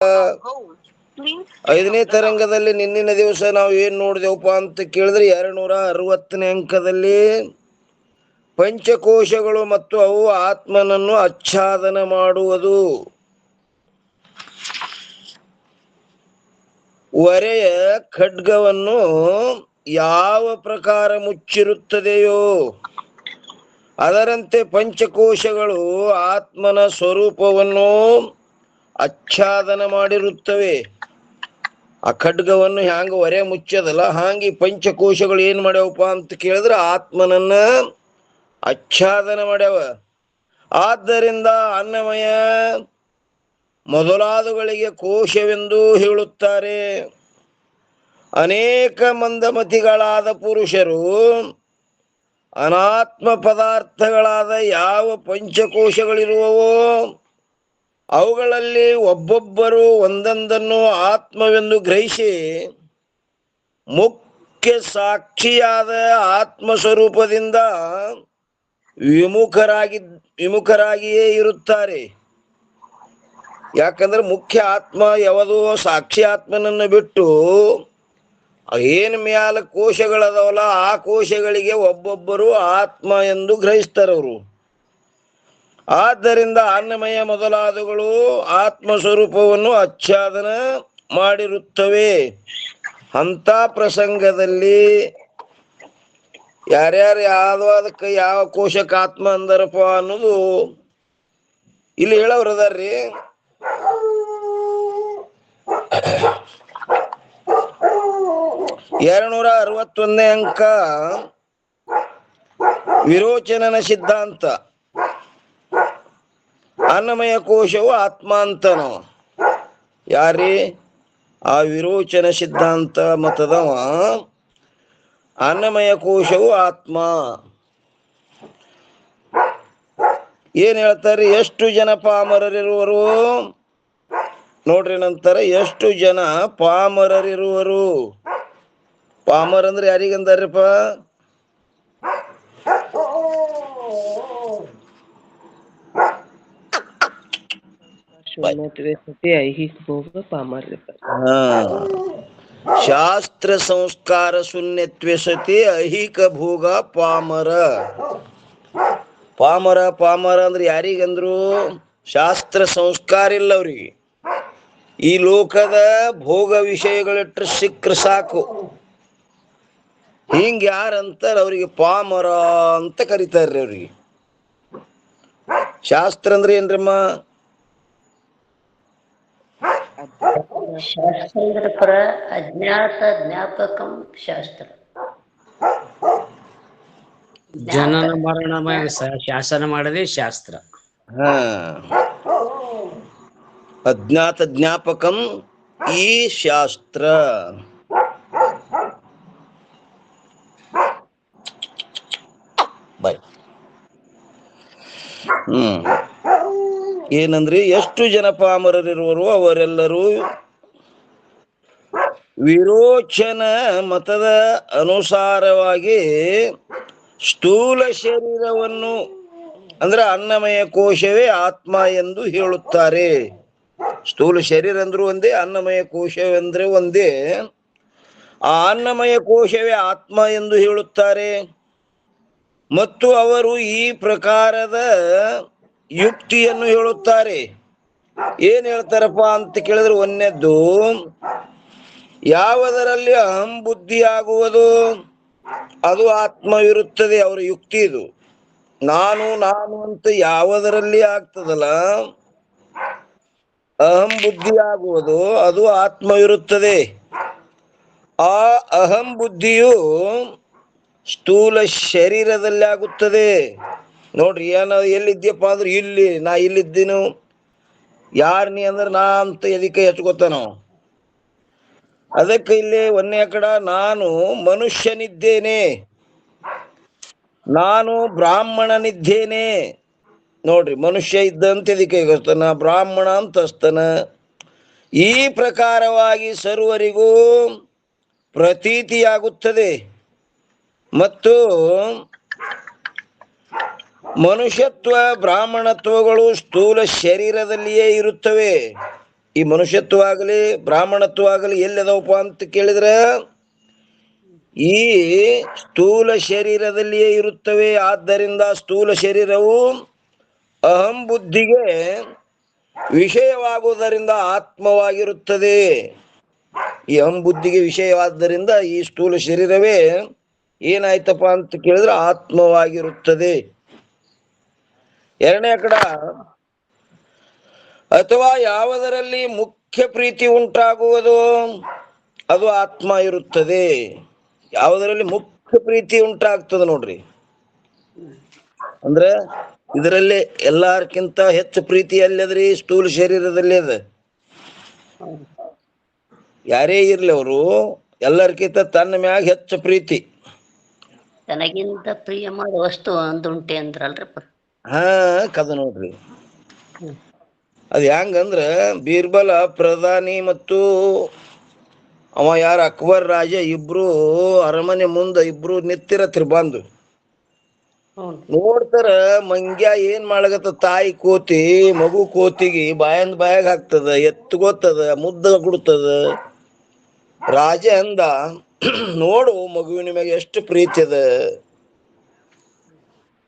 5ನೇ ತರಂಗದಲ್ಲಿ ನಿನ್ನಿನ ದಿವಸ ನಾವು ಏನ್ ನೋಡಿದೆವಪ್ಪ ಅಂತ ಕೇಳಿದ್ರೆ 260ನೇ ಅಂಕದಲ್ಲಿ ಪಂಚಕೋಶಗಳು ಮತ್ತು ಅವು ಆತ್ಮನನ್ನು ಆಚ್ಛಾದನ ಮಾಡುವುದು. ಒರೆಯ ಖಡ್ಗವನ್ನು ಯಾವ ಪ್ರಕಾರ ಮುಚ್ಚಿರುತ್ತದೆಯೋ ಅದರಂತೆ ಪಂಚಕೋಶಗಳು ಆತ್ಮನ ಸ್ವರೂಪವನ್ನು ಆಚ್ಛಾದನ ಮಾಡಿರುತ್ತವೆ. ಆ ಖಡ್ಗವನ್ನು ಹ್ಯಾಂಗ ಒರೆ ಮುಚ್ಚದಲ್ಲ ಹಾಂಗಿ ಪಂಚಕೋಶಗಳು ಏನ್ ಮಾಡ್ಯಾವಪ್ಪ ಅಂತ ಕೇಳಿದ್ರೆ ಆತ್ಮನನ್ನ ಆಚ್ಛಾದನ ಮಾಡ್ಯಾವ. ಆದ್ದರಿಂದ ಅನ್ನಮಯ ಮೊದಲಾದವುಗಳಿಗೆ ಕೋಶವೆಂದು ಹೇಳುತ್ತಾರೆ. ಅನೇಕ ಮಂದಮತಿಗಳಾದ ಪುರುಷರು ಅನಾತ್ಮ ಪದಾರ್ಥಗಳಾದ ಯಾವ ಪಂಚಕೋಶಗಳಿರುವವೋ ಅವುಗಳಲ್ಲಿ ಒಬ್ಬೊಬ್ಬರು ಒಂದೊಂದನ್ನು ಆತ್ಮವೆಂದು ಗ್ರಹಿಸಿ ಮುಖ್ಯ ಸಾಕ್ಷಿಯಾದ ಆತ್ಮಸ್ವರೂಪದಿಂದ ವಿಮುಖರಾಗಿಯೇ ಇರುತ್ತಾರೆ. ಯಾಕಂದ್ರೆ ಮುಖ್ಯ ಆತ್ಮ ಯಾವುದು ಸಾಕ್ಷಿ ಆತ್ಮನನ್ನು ಬಿಟ್ಟು ಏನ್ ಮ್ಯಾಲ ಕೋಶಗಳದವಲ್ಲ ಆ ಕೋಶಗಳಿಗೆ ಒಬ್ಬೊಬ್ಬರು ಆತ್ಮ ಎಂದು ಗ್ರಹಿಸ್ತಾರವರು. ಆದ್ದರಿಂದ ಅನ್ನಮಯ ಮೊದಲಾದವುಗಳು ಆತ್ಮಸ್ವರೂಪವನ್ನು ಆಚ್ಛಾದನ ಮಾಡಿರುತ್ತವೆ. ಅಂತ ಪ್ರಸಂಗದಲ್ಲಿ ಯಾರ್ಯಾರು ಯಾವ್ದಕ್ಕೆ ಯಾವ ಕೋಶಕ್ಕೆ ಆತ್ಮ ಅಂದರಪ್ಪ ಅನ್ನೋದು ಇಲ್ಲಿ ಹೇಳವ್ರು ಅದಾರ್ರಿ. ಎರಡ್ನೂರ 61ನೇ ಅಂಕ ವಿರೋಚನನ ಸಿದ್ಧಾಂತ. ಅನ್ನಮಯ ಕೋಶವು ಆತ್ಮ ಅಂತನೋ ಯಾರಿ ಆ ವಿರೋಚನ ಸಿದ್ಧಾಂತ ಮತದವ ಅನ್ನಮಯ ಕೋಶವು ಆತ್ಮ. ಏನ್ ಹೇಳ್ತಾರೆ? ಎಷ್ಟು ಜನ ಪಾಮರರಿರುವರು ನೋಡ್ರಿ. ನಂತರ ಎಷ್ಟು ಜನ ಪಾಮರರಿರುವರು. ಪಾಮರ್ ಅಂದ್ರೆ ಯಾರಿಗಂದಾರಪ್ಪ? ಶಾಸ್ತ್ರ ಸಂಸ್ಕಾರ ಶೂನ್ಯತ್ವೆ ಸತಿ ಐಹಿಕ ಭೋಗ ಪಾಮರ. ಪಾಮರ ಪಾಮರ ಅಂದ್ರೆ ಯಾರಿಗಂದ್ರು? ಶಾಸ್ತ್ರ ಸಂಸ್ಕಾರ ಇಲ್ಲ ಅವ್ರಿಗೆ. ಈ ಲೋಕದ ಭೋಗ ವಿಷಯಗಳಿಟ್ರೆ ಸಿಕ್ಕ್ರ ಸಾಕು. ಹಿಂಗ ಯಾರಂತಾರ ಅವ್ರಿಗೆ ಪಾಮರ ಅಂತ ಕರೀತಾರ್ರಿ. ಅವ್ರಿಗೆ ಶಾಸ್ತ್ರ ಅಂದ್ರೆ ಏನ್ರಮ್ಮ? ಶಾಸ್ತ್ರ ಪರ ಅಜ್ಞಾತ ಜ್ಞಾಪಕಂ ಶಾಸ್ತ್ರ. ಜನನ ಮರಣ ಶಾಸನ ಮಾಡದೆ ಶಾಸ್ತ್ರ. ಅಜ್ಞಾತ ಜ್ಞಾಪಕಂ ಈ ಶಾಸ್ತ್ರ. ಬಾಯ್. ಏನಂದ್ರಿ? ಎಷ್ಟು ಜನ ಪಾಮರರಿರುವರು ಅವರೆಲ್ಲರೂ ವಿರೋಚನ ಮತದ ಅನುಸಾರವಾಗಿ ಸ್ಥೂಲ ಶರೀರವನ್ನು ಅಂದ್ರೆ ಅನ್ನಮಯ ಕೋಶವೇ ಆತ್ಮ ಎಂದು ಹೇಳುತ್ತಾರೆ. ಸ್ಥೂಲ ಶರೀರ ಅಂದ್ರೂ ಒಂದೇ, ಅನ್ನಮಯ ಕೋಶವೆಂದ್ರೆ ಒಂದೇ. ಆ ಅನ್ನಮಯ ಕೋಶವೇ ಆತ್ಮ ಎಂದು ಹೇಳುತ್ತಾರೆ. ಮತ್ತು ಅವರು ಈ ಪ್ರಕಾರದ ಯುಕ್ತಿಯನ್ನು ಹೇಳುತ್ತಾರೆ. ಏನ್ ಹೇಳ್ತಾರಪ್ಪ ಅಂತ ಕೇಳಿದ್ರೆ, ಒಂದನೇದ್ದು ಯಾವುದರಲ್ಲಿ ಅಹಂ ಬುದ್ಧಿ ಆಗುವುದು ಅದು ಆತ್ಮವಿರುತ್ತದೆ. ಅವರ ಯುಕ್ತಿ ಇದು. ನಾನು ನಾನು ಅಂತ ಯಾವುದರಲ್ಲಿ ಆಗ್ತದಲ್ಲ ಅಹಂ ಬುದ್ಧಿ ಆಗುವುದು ಅದು ಆತ್ಮವಿರುತ್ತದೆ. ಆ ಅಹಂ ಬುದ್ಧಿಯು ಸ್ಥೂಲ ಶರೀರದಲ್ಲಿ ಆಗುತ್ತದೆ. ನೋಡ್ರಿ, ಏನ ಎಲ್ಲಿದ್ಯಪ್ಪ ಅಂದ್ರೆ ಇಲ್ಲಿ ನಾ ಇಲ್ಲಿದ್ದೀನು. ಯಾರ್ ನೀ ಅಂದ್ರೆ ನಾ ಅಂತ ಎದಕ್ಕೆ ಹಚ್ಕೋತಾನೋ. ಅದಕ್ಕೆ ಇಲ್ಲಿ ಒಂದೇ ಕಡ ನಾನು ಮನುಷ್ಯನಿದ್ದೇನೆ, ನಾನು ಬ್ರಾಹ್ಮಣನಿದ್ದೇನೆ. ನೋಡ್ರಿ, ಮನುಷ್ಯ ಇದ್ದಂತೆ ಎದಕ್ಕೆ ಗೊತ್ತಾನ, ಬ್ರಾಹ್ಮಣ ಅಂತ ಹಚ್ತಾನ. ಈ ಪ್ರಕಾರವಾಗಿ ಸರ್ವರಿಗೂ ಪ್ರತೀತಿಯಾಗುತ್ತದೆ. ಮತ್ತು ಮನುಷ್ಯತ್ವ ಬ್ರಾಹ್ಮಣತ್ವಗಳು ಸ್ಥೂಲ ಶರೀರದಲ್ಲಿಯೇ ಇರುತ್ತವೆ ಈ ಮನುಷ್ಯತ್ವ ಆಗಲಿ ಬ್ರಾಹ್ಮಣತ್ವ ಆಗಲಿ ಎಲ್ಲಿದವಪ್ಪ ಅಂತ ಕೇಳಿದ್ರೆ ಈ ಸ್ಥೂಲ ಶರೀರದಲ್ಲಿಯೇ ಇರುತ್ತವೆ. ಆದ್ದರಿಂದ ಸ್ಥೂಲ ಶರೀರವು ಅಹಂ ಬುದ್ಧಿಗೆ ವಿಷಯವಾಗುವುದರಿಂದ ಆತ್ಮವಾಗಿರುತ್ತದೆ. ಈ ಅಹಂ ಬುದ್ಧಿಗೆ ವಿಷಯವಾದ್ದರಿಂದ ಈ ಸ್ಥೂಲ ಶರೀರವೇ ಏನಾಯ್ತಪ್ಪ ಅಂತ ಕೇಳಿದ್ರೆ ಆತ್ಮವಾಗಿರುತ್ತದೆ. ಎರಡನೇ ಕಡ, ಅಥವಾ ಯಾವುದರಲ್ಲಿ ಮುಖ್ಯ ಪ್ರೀತಿ ಉಂಟಾಗುವುದು ಅದು ಆತ್ಮ ಇರುತ್ತದೆ. ಯಾವುದರಲ್ಲಿ ಮುಖ್ಯ ಪ್ರೀತಿ ಉಂಟಾಗ್ತದೆ ನೋಡ್ರಿ, ಅಂದ್ರೆ ಇದರಲ್ಲಿ ಎಲ್ಲಾರ್ಕಿಂತ ಹೆಚ್ಚು ಪ್ರೀತಿ ಎಲ್ಲದ್ರಿ ಸ್ಥೂಲ ಶರೀರದಲ್ಲಿ ಅದ. ಯಾರೇ ಇರ್ಲಿ ಅವರು ಎಲ್ಲರ್ಕಿಂತ ತನ್ನ ಮ್ಯಾಗ ಹೆಚ್ಚು ಪ್ರೀತಿ. ತನಗಿಂತ ಪ್ರಿಯ ಮಾಡೋ ವಸ್ತು ಒಂದುಂಟೆ ಅಂದ್ರಲ್ರಿ. ಹಾ ಕದ ನೋಡ್ರಿ. ಅದ್ ಹೆಂಗಂದ್ರ ಬೀರ್ಬಲ ಪ್ರಧಾನಿ ಮತ್ತು ಅವ ಯಾರ ಅಕ್ಬರ್ ರಾಜ ಇಬ್ರು ಅರಮನೆ ಮುಂದ ಇಬ್ರು ನಿತ್ತಿರತ್ರಿ. ಬಂದು ನೋಡ್ತಾರ ಮಂಗ್ಯ ಏನ್ ಮಾಡಗತ್ತ, ತಾಯಿ ಕೋತಿ ಮಗು ಕೋತಿಗೆ ಬಾಯಂದ್ ಬಾಯಾಗ ಹಾಕ್ತದ, ಎತ್ಕೋತದ, ಮುದ್ದ ಕೊಡ್ತದ. ರಾಜ ಅಂದ, ನೋಡು ಮಗುವಿನ ಮ್ಯಾಗ ಎಷ್ಟು ಪ್ರೀತಿ ಅದ.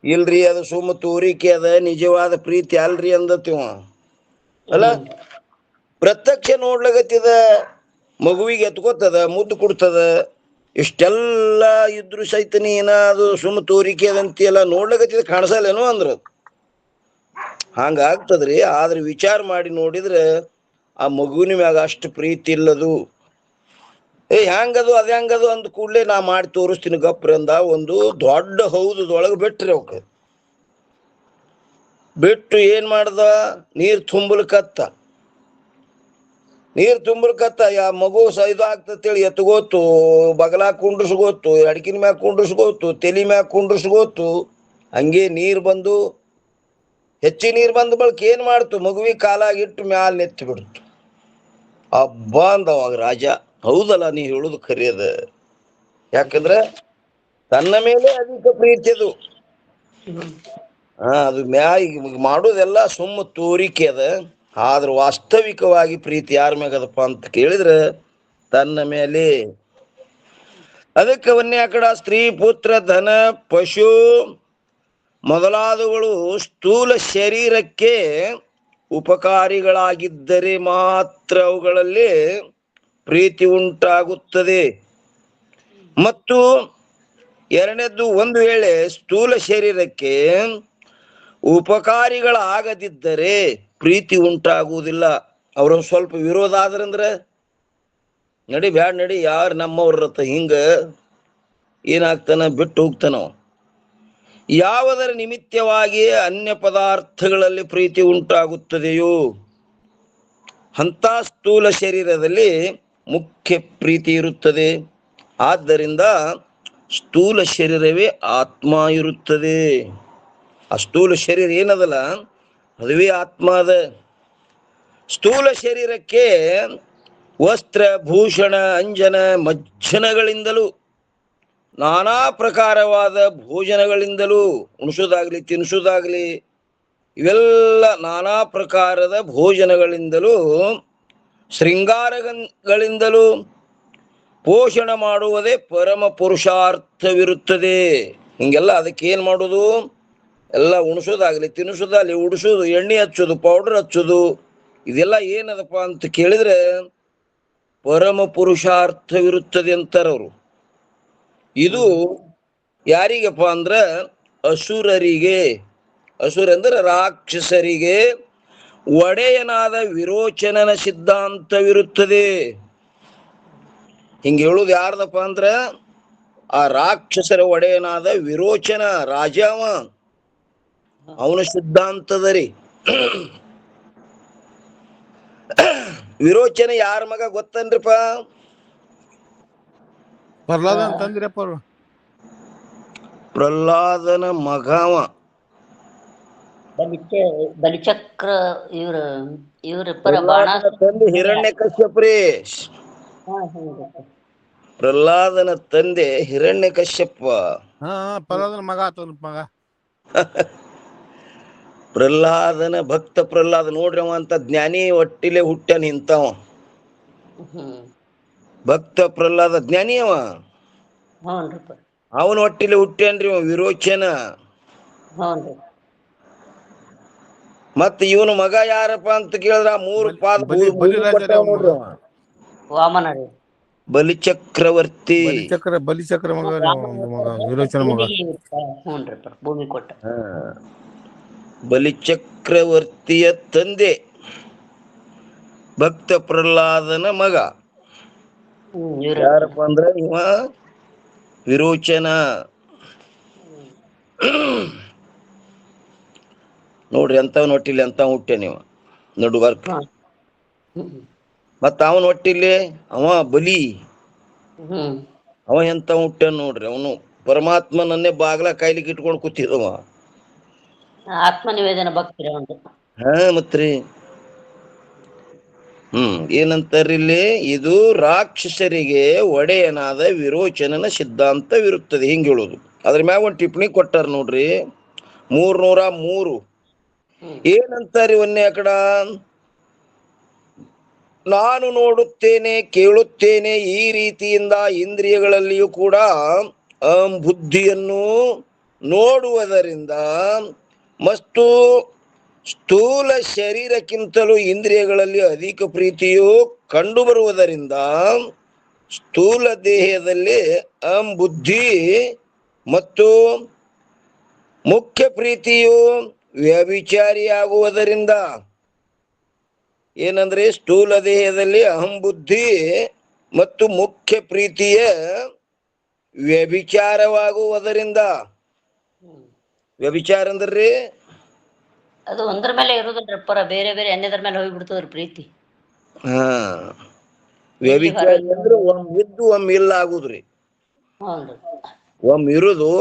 ಇಲ್ರಿ ಅದು ಸುಮ್ಮ ತೋರಿಕೆ ಅದ, ನಿಜವಾದ ಪ್ರೀತಿ ಅಲ್ರಿ ಅಂದತಿವ. ಅಲ್ಲ, ಪ್ರತ್ಯಕ್ಷ ನೋಡ್ಲಾಗತ್ತಿದ, ಮಗುವಿಗೆ ಎತ್ಕೋತದ, ಮುದ್ದು ಕೊಡ್ತದ, ಇಷ್ಟೆಲ್ಲ ಇದ್ರು ಸಹಿತ ನೀನ ಅದು ಸುಮ್ಮ ತೋರಿಕೆ ಅದಂತೆಲ್ಲ ನೋಡ್ಲಾಗತ್ತಿದ, ಕಾಣಿಸಲ್ಲೇನೋ ಅಂದ್ರ. ಹಂಗಾಗ್ತದ್ರಿ. ಆದ್ರೆ ವಿಚಾರ ಮಾಡಿ ನೋಡಿದ್ರೆ ಆ ಮಗುವಿನ ಮ್ಯಾಗ ಅಷ್ಟು ಪ್ರೀತಿ ಇಲ್ಲದು. ಹೆಂಗದು ಅದ ಹೆಂಗದು ಅಂದ ಕೂಡ್ಲೆ ನಾ ಮಾಡಿ ತೋರಿಸ್ತೀನಿ ಗಪ್ರಿ ಅಂದ. ಒಂದು ದೊಡ್ಡ ಹೌದೊಳಗೆ ಬಿಟ್ರಿ ಅವಕ್ಕೆ. ಬಿಟ್ಟು ಏನ್ ಮಾಡ್ದ, ನೀರ್ ತುಂಬಲ್ಕತ್ತ. ನೀರ್ ತುಂಬಲ್ಕತ್ತ ಯಾ ಮಗು ಇದಾಗ್ತೇಳಿ ಎತ್ಗೋತು, ಬಗಲಾಗ ಕುಂಡ್ರಸ್ಗೋತು, ಅಡಕಿನ ಮ್ಯಾಗ ಕುಂಡ್ರಸ್ಗೋತು, ತೆಲಿ ಮ್ಯಾಗ ಕುಂಡ್ರಸ್ಗೋತು. ಹಂಗೆ ನೀರ್ ಬಂದು ಹೆಚ್ಚಿನ ನೀರ್ ಬಂದ ಬಳಿಕ ಏನ್ ಮಾಡ್ತು, ಮಗುವಿ ಕಾಲಾಗಿಟ್ಟು ಮ್ಯಾಲ ನೆತ್ತಿ ಬಿಡ್ತು. ಹಬ್ಬ ಅಂದವಾಗ ರಾಜ, ಹೌದಲ್ಲ ನೀ ಹೇಳುದು ಖರಿಯದ. ಯಾಕಂದ್ರ ತನ್ನ ಮೇಲೆ ಅಧಿಕ ಪ್ರೀತಿ ಅದು. ಅದು ಮಾಡೋದೆಲ್ಲ ಸುಮ್ಮ ತೋರಿಕೆ ಅದ. ಆದ್ರೆ ವಾಸ್ತವಿಕವಾಗಿ ಪ್ರೀತಿ ಯಾರ ಮ್ಯಾಗದಪ್ಪ ಅಂತ ಕೇಳಿದ್ರೆ ತನ್ನ ಮೇಲೆ. ಅದಕ್ಕೆ ಕಡ ಸ್ತ್ರೀ, ಪುತ್ರ, ಧನ, ಪಶು ಮೊದಲಾದವುಗಳು ಸ್ಥೂಲ ಶರೀರಕ್ಕೆ ಉಪಕಾರಿಗಳಾಗಿದ್ದರೆ ಮಾತ್ರ ಅವುಗಳಲ್ಲಿ ಪ್ರೀತಿ ಉಂಟಾಗುತ್ತದೆ. ಮತ್ತು ಎರಡನೇದ್ದು, ಒಂದು ವೇಳೆ ಸ್ಥೂಲ ಶರೀರಕ್ಕೆ ಉಪಕಾರಿಗಳಾಗದಿದ್ದರೆ ಪ್ರೀತಿ ಉಂಟಾಗುವುದಿಲ್ಲ. ಅವ್ರ ಸ್ವಲ್ಪ ವಿರೋಧ ಆದ್ರಂದ್ರ ನಡಿ ಬ್ಯಾಡ್ ನಡಿ, ಯಾರು ನಮ್ಮವ್ರತ ಹಿಂಗ ಏನಾಗ್ತಾನ, ಬಿಟ್ಟು ಹೋಗ್ತಾನೋ. ಯಾವುದರ ನಿಮಿತ್ತವಾಗಿ ಅನ್ಯ ಪದಾರ್ಥಗಳಲ್ಲಿ ಪ್ರೀತಿ ಉಂಟಾಗುತ್ತದೆಯೋ ಅಂತ ಸ್ಥೂಲ ಶರೀರದಲ್ಲಿ ಮುಖ್ಯ ಪ್ರೀತಿ ಇರುತ್ತದೆ. ಆದ್ದರಿಂದ ಸ್ಥೂಲ ಶರೀರವೇ ಆತ್ಮ ಇರುತ್ತದೆ. ಆ ಸ್ಥೂಲ ಶರೀರ ಏನದಲ್ಲ ಅದುವೇ ಆತ್ಮ ಅದ. ಸ್ಥೂಲ ಶರೀರಕ್ಕೆ ವಸ್ತ್ರ, ಭೂಷಣ, ಅಂಜನ, ಮಜ್ಜನಗಳಿಂದಲೂ ನಾನಾ ಪ್ರಕಾರವಾದ ಭೋಜನಗಳಿಂದಲೂ, ಉಣಿಸೋದಾಗ್ಲಿ ತಿನ್ನಿಸೋದಾಗ್ಲಿ, ಇವೆಲ್ಲ ನಾನಾ ಪ್ರಕಾರದ ಭೋಜನಗಳಿಂದಲೂ ಶೃಂಗಾರಗಳಿಂದಲೂ ಪೋಷಣ ಮಾಡುವುದೇ ಪರಮ ಪುರುಷಾರ್ಥವಿರುತ್ತದೆ. ಹಿಂಗೆಲ್ಲ ಅದಕ್ಕೆ ಏನ್ ಮಾಡೋದು, ಎಲ್ಲ ಉಣಿಸೋದಾಗ್ಲಿ ತಿನ್ನಿಸೋದಾಗ್ಲಿ, ಉಡಿಸೋದು, ಎಣ್ಣೆ ಹಚ್ಚೋದು, ಪೌಡರ್ ಹಚ್ಚೋದು, ಇದೆಲ್ಲ ಏನದಪ್ಪ ಅಂತ ಕೇಳಿದ್ರೆ ಪರಮ ಪುರುಷಾರ್ಥವಿರುತ್ತದೆ ಅಂತಾರವ್ರು. ಇದು ಯಾರಿಗಪ್ಪ ಅಂದ್ರ ಅಸುರರಿಗೆ. ಅಸುರ ಅಂದ್ರೆ ರಾಕ್ಷಸರಿಗೆ ಒಡೆಯನಾದ ವಿರೋಚನನ ಸಿದ್ಧಾಂತವಿರುತ್ತದೆ. ಹಿಂಗ ಹೇಳುದು ಯಾರ್ದಪ್ಪ ಅಂದ್ರ ಆ ರಾಕ್ಷಸರ ಒಡೆಯನಾದ ವಿರೋಚನ ರಾಜಾವ, ಅವನ ಸಿದ್ಧಾಂತದರಿ. ವಿರೋಚನ ಯಾರ ಮಗ ಗೊತ್ತನ್ರಿಪ್ಪ? ಪ್ರಹ್ಲಾದನ್ ತಂದ್ರಪ್ಪ ಅವ್ರು. ಪ್ರಹ್ಲಾದನ ಮಗವ ಬಲಿಚಕ್ರ. ಇವ್ರ ತಂದೆ ಹಿರಣ್ಯಕಶ್ಯಪ್ರಿ. ಪ್ರಹ್ಲಾದನ ತಂದೆ ಹಿರಣ್ಯಕಶ್ಯಪ. ಪ್ರಹ್ಲಾದನ ಮಗ ಆತನ ಮಗ. ಪ್ರಹ್ಲಾದನ ಭಕ್ತ ಪ್ರಹ್ಲಾದ ನೋಡ್ರಿ ಅವ ಅಂತ ಜ್ಞಾನಿ ಒಟ್ಟಿಲೆ ಹುಟ್ಟ್ಯಾನ ಇಂಥವ. ಹ್ಮ್ ಭಕ್ತ ಪ್ರಹ್ಲಾದ ಜ್ಞಾನಿ ಅವ, ಹ್ಞೂನ್ರಿಪ್ಪ. ಅವನ ಒಟ್ಟಿಲೆ ಹುಟ್ಟ್ಯಾನ್ರಿ ಅವ ವಿರೋಚನ. ಹ್ಞೂನ್ರಿ. ಮತ್ತ ಇವನ ಮಗ ಯಾರಪ್ಪ ಅಂತ ಕೇಳಿದ್ರ 3 ಪಾದ ಬಲಿ ಭೂಮಿ ರಾಜ ಕೊಟ್ಟವ ನೋಡ್ರಿ ಅವ. ವಾಮನ ರೀ. ಬಲಿಚಕ್ರವರ್ತಿ. ಬಲಿಚಕ್ರ ಮಗ ರೀ, ಒಂದು ಮಗ ವಿರೋಚನ ಮಗ. ಹ್ಞೂನ್ರಿಪ್ಪ, ಭೂಮಿ ಕೊಟ್ಟ. ಹಾ, ಬಲಿಚಕ್ರವರ್ತಿಯ ತಂದೆ ಭಕ್ತ ಪ್ರಹ್ಲಾದನ ಮಗ ಯಾರಪ್ಪ ಅಂದ್ರ ಇವ ವಿರೋಚನ. ನೋಡ್ರಿ ಎಂತವನ್ ಒಟ್ಟಿಲಿ ಅಂತ ಹುಟ್ಟೆ ನೀವು ನಡುವರ್ಕ. ಮತ್ತ ಅವನ ಒಟ್ಟಿಲಿ ಅವ ಬಲಿ, ಅವ ಎಂತ ಹುಟ್ಟ್ಯಾನ ನೋಡ್ರಿ. ಅವನು ಪರಮಾತ್ಮನನ್ನೇ ಬಾಗ್ಲ ಕಾಯ್ಲಿಕ್ಕೆ ಇಟ್ಕೊಂಡು ಕೂತಿದವ. ಆತ್ಮ ನಿವೇದನ ಭಕ್ತಿ ಒಂದು. ಹಾ ಮತ್ರಿ. ಏನಂತಾರ ಇಲ್ಲಿ, ಇದು ರಾಕ್ಷಸರಿಗೆ ಒಡೆಯನಾದ ವಿರೋಚನನ ಸಿದ್ಧಾಂತವಿರುತ್ತದೆ ಹಿಂಗ ಹೇಳುದು. ಅದ್ರ ಮ್ಯಾಗ ಒಂದು ಟಿಪ್ಪಣಿ ಕೊಟ್ಟಾರ ನೋಡ್ರಿ, 303. ಏನಂತಾರಿ ಒಂದೇ ಕಡ, ನಾನು ನೋಡುತ್ತೇನೆ ಕೇಳುತ್ತೇನೆ ಈ ರೀತಿಯಿಂದ ಇಂದ್ರಿಯಗಳಲ್ಲಿಯೂ ಕೂಡ ಬುದ್ಧಿಯನ್ನು ನೋಡುವುದರಿಂದ ಮತ್ತು ಸ್ಥೂಲ ಶರೀರಕ್ಕಿಂತಲೂ ಇಂದ್ರಿಯಗಳಲ್ಲಿ ಅಧಿಕ ಪ್ರೀತಿಯು ಕಂಡು ಬರುವುದರಿಂದ ಸ್ಥೂಲ ದೇಹದಲ್ಲಿ ಬುದ್ಧಿ ಮತ್ತು ಮುಖ್ಯ ಪ್ರೀತಿಯು ವ್ಯಭಿಚಾರಿಯಾಗುವುದರಿಂದ, ಏನಂದ್ರೆ ಸ್ಥೂಲ ದೇಹದಲ್ಲಿ ಅಹಂಬುದ್ಧಿ ಮತ್ತು ಮುಖ್ಯ ಪ್ರೀತಿಯ ವ್ಯಭಿಚಾರವಾಗುವುದರಿಂದ. ವ್ಯಭಿಚಾರ ಅಂದ್ರಿ ಅದು ಒಂದ್ರ ಮೇಲೆ ಇರುದಿಲ್ರಪ್ಪರ, ಬೇರೆ ಬೇರೆ ಅನ್ಯದ್ರ ಮೇಲೆ ಹೋಗ್ಬಿಡ್ತದ್ರಿ ಪ್ರೀತಿ. ಹಾ, ವ್ಯಭಿಚಾರಿ ಅಂದ್ರೆ ಒಮ್ಮೆ ಇದ್ದು ಒಮ್ಮೆ ಇಲ್ಲ ಆಗುದ್ರಿ. ಒಮ್ಮೆ ಇರುದು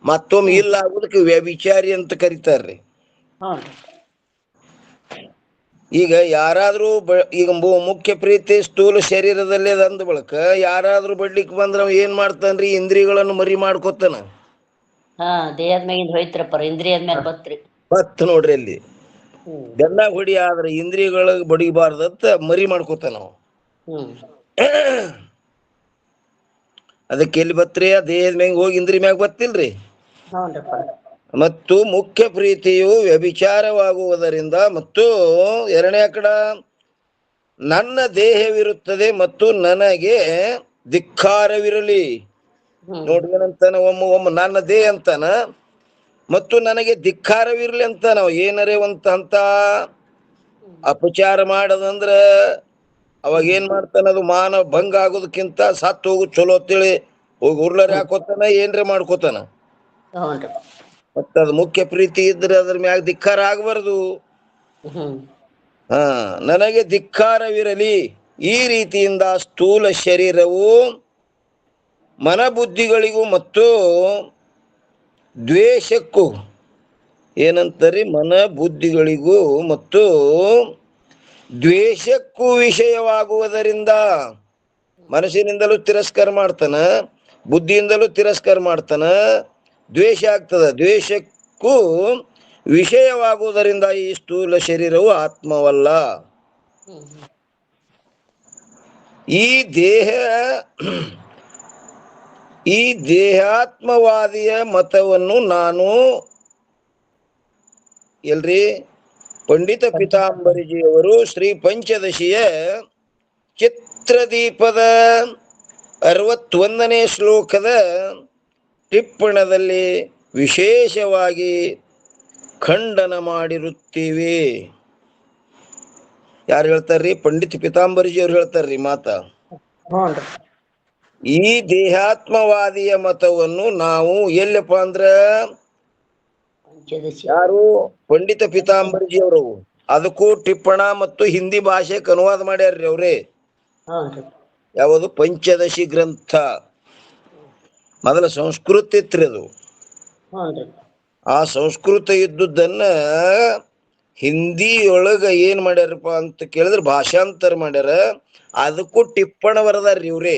ಮತ್ತೊಮ್ಮೆ ಇಲ್ಲ ಆಗುದಕ್ಕೆ ವ್ಯಭಿಚಾರಿ ಅಂತ ಕರೀತಾರ್ರಿ. ಈಗ ಯಾರಾದ್ರೂ ಈಗ ಮುಖ್ಯ ಪ್ರೀತಿ ಸ್ಥೂಲ ಶರೀರದಲ್ಲೇ ಅಂದ ಬಳಕ ಯಾರಾದ್ರೂ ಬಡ್ಲಿಕ್ಕೆ ಬಂದ್ರ ಏನ್ ಮಾಡ್ತಾನ್ರಿ, ಇಂದ್ರಿಯಗಳನ್ನು ಮರಿ ಮಾಡ್ಕೊತಾನ. ದೇಹದ ಮ್ಯಾಗಿಂದ ಹೋಯ್ತಿರಪ್ಪ, ಇಂದ್ರಿಯದ ಮೇಲೆ ಬತ್ ನೋಡ್ರಿ ಅಲ್ಲಿ ಬೆನ್ನಾಗ ಹೊಡಿ, ಆದ್ರೆ ಇಂದ್ರಿಯಗಳಿಗೆ ಬಡಿಬಾರ್ದತ್ತ ಮರಿ ಮಾಡ್ಕೊತಾನ ನಾವು. ಅದಕ್ಕೆ ಎಲ್ಲಿ ಬತ್ರಿ, ಆ ದೇಹದ ಮ್ಯಾಗ ಹೋಗಿ ಇಂದ್ರಿಯ ಮ್ಯಾಗ ಬತ್ತಿಲ್ರಿ. ಮತ್ತು ಮುಖ್ಯ ಪ್ರೀತಿಯು ವ್ಯಭಿಚಾರವಾಗುವುದರಿಂದ ಮತ್ತು ಎರಡನೇ ಕಡ ನನ್ನ ದೇಹವಿರುತ್ತದೆ ಮತ್ತು ನನಗೆ ಧಿಕ್ಕಾರವಿರಲಿ. ನೋಡ್ರಿ ಏನಂತಾನ, ಒಮ್ಮ ನನ್ನ ದೇಹ ಅಂತಾನ ಮತ್ತು ನನಗೆ ಧಿಕ್ಕಾರವಿರ್ಲಿ ಅಂತ. ನಾವು ಏನರೇ ಅಂತ ಅಪಚಾರ ಮಾಡದಂದ್ರ ಅವಾಗ ಏನ್ ಮಾಡ್ತಾನ, ಅದು ಮಾನ ಭಂಗ ಆಗೋದಕ್ಕಿಂತ ಸತ್ತು ಹೋಗುದು ಚಲೋ ಅಂತೇಳಿ ಹೋಗಿ ಉರ್ಲರಿ ಹಾಕೋತಾನ, ಏನ್ರ ಮಾಡ್ಕೋತಾನ. ಮತ್ತ ಅದು ಮುಖ್ಯ ಪ್ರೀತಿ ಇದ್ರೆ ಅದ್ರ ಮ್ಯಾಗ ಧಿಕ್ಕಾರ ಆಗಬಾರ್ದು. ನನಗೆ ಧಿಕ್ಕಾರವಿರಲಿ. ಈ ರೀತಿಯಿಂದ ಸ್ಥೂಲ ಶರೀರವು ಮನಬುದ್ಧಿಗಳಿಗೂ ಮತ್ತು ದ್ವೇಷಕ್ಕೂ, ಏನಂತರಿ, ಮನ ಬುದ್ಧಿಗಳಿಗೂ ಮತ್ತು ದ್ವೇಷಕ್ಕೂ ವಿಷಯವಾಗುವುದರಿಂದ, ಮನಸ್ಸಿನಿಂದಲೂ ತಿರಸ್ಕಾರ ಮಾಡ್ತಾನ, ಬುದ್ಧಿಯಿಂದಲೂ ತಿರಸ್ಕಾರ ಮಾಡ್ತಾನ, ದ್ವೇಷ ಆಗ್ತದ, ದ್ವೇಷಕ್ಕೂ ವಿಷಯವಾಗುವುದರಿಂದ ಈ ಸ್ಥೂಲ ಶರೀರವು ಆತ್ಮವಲ್ಲ. ಈ ದೇಹಾತ್ಮವಾದಿಯ ಮತವನ್ನು ನಾನು ಎಲ್ರಿ ಪಂಡಿತ ಪಿತಾಂಬರಿಜಿಯವರು ಶ್ರೀ ಪಂಚದಶಿಯ ಚಿತ್ರದೀಪದ 61ನೇ ಶ್ಲೋಕದ ಟಿಪ್ಪಣದಲ್ಲಿ ವಿಶೇಷವಾಗಿ ಖಂಡನ ಮಾಡಿರುತ್ತೀವಿ. ಯಾರು ಹೇಳ್ತಾರ್ರಿ? ಪಂಡಿತ ಪಿತಾಂಬರಿಜಿ ಅವ್ರು ಹೇಳ್ತಾರ್ರಿ ಮಾತ. ಈ ದೇಹಾತ್ಮವಾದಿಯ ಮತವನ್ನು ನಾವು ಎಲ್ಲಪ್ಪ ಅಂದ್ರ, ಯಾರು? ಪಂಡಿತ ಪಿತಾಂಬರಿಜಿ ಅವರು. ಅದಕ್ಕೂ ಟಿಪ್ಪಣ ಮತ್ತು ಹಿಂದಿ ಭಾಷೆಗೆ ಅನುವಾದ ಮಾಡ್ಯಾರ್ರಿ ಅವ್ರೇ. ಯಾವುದು? ಪಂಚದಶಿ ಗ್ರಂಥ. ಮೊದಲ ಸಂಸ್ಕೃತ ಇತ್ರಿ ಅದು. ಆ ಸಂಸ್ಕೃತ ಇದ್ದುದನ್ನ ಹಿಂದಿಯೊಳಗ ಏನ್ ಮಾಡ್ಯಾರಪ್ಪ ಅಂತ ಕೇಳಿದ್ರೆ ಭಾಷಾಂತರ ಮಾಡ್ಯಾರ. ಅದಕ್ಕೂ ಟಿಪ್ಪಣ ಬರದಾರ್ರಿ ಇವ್ರೇ.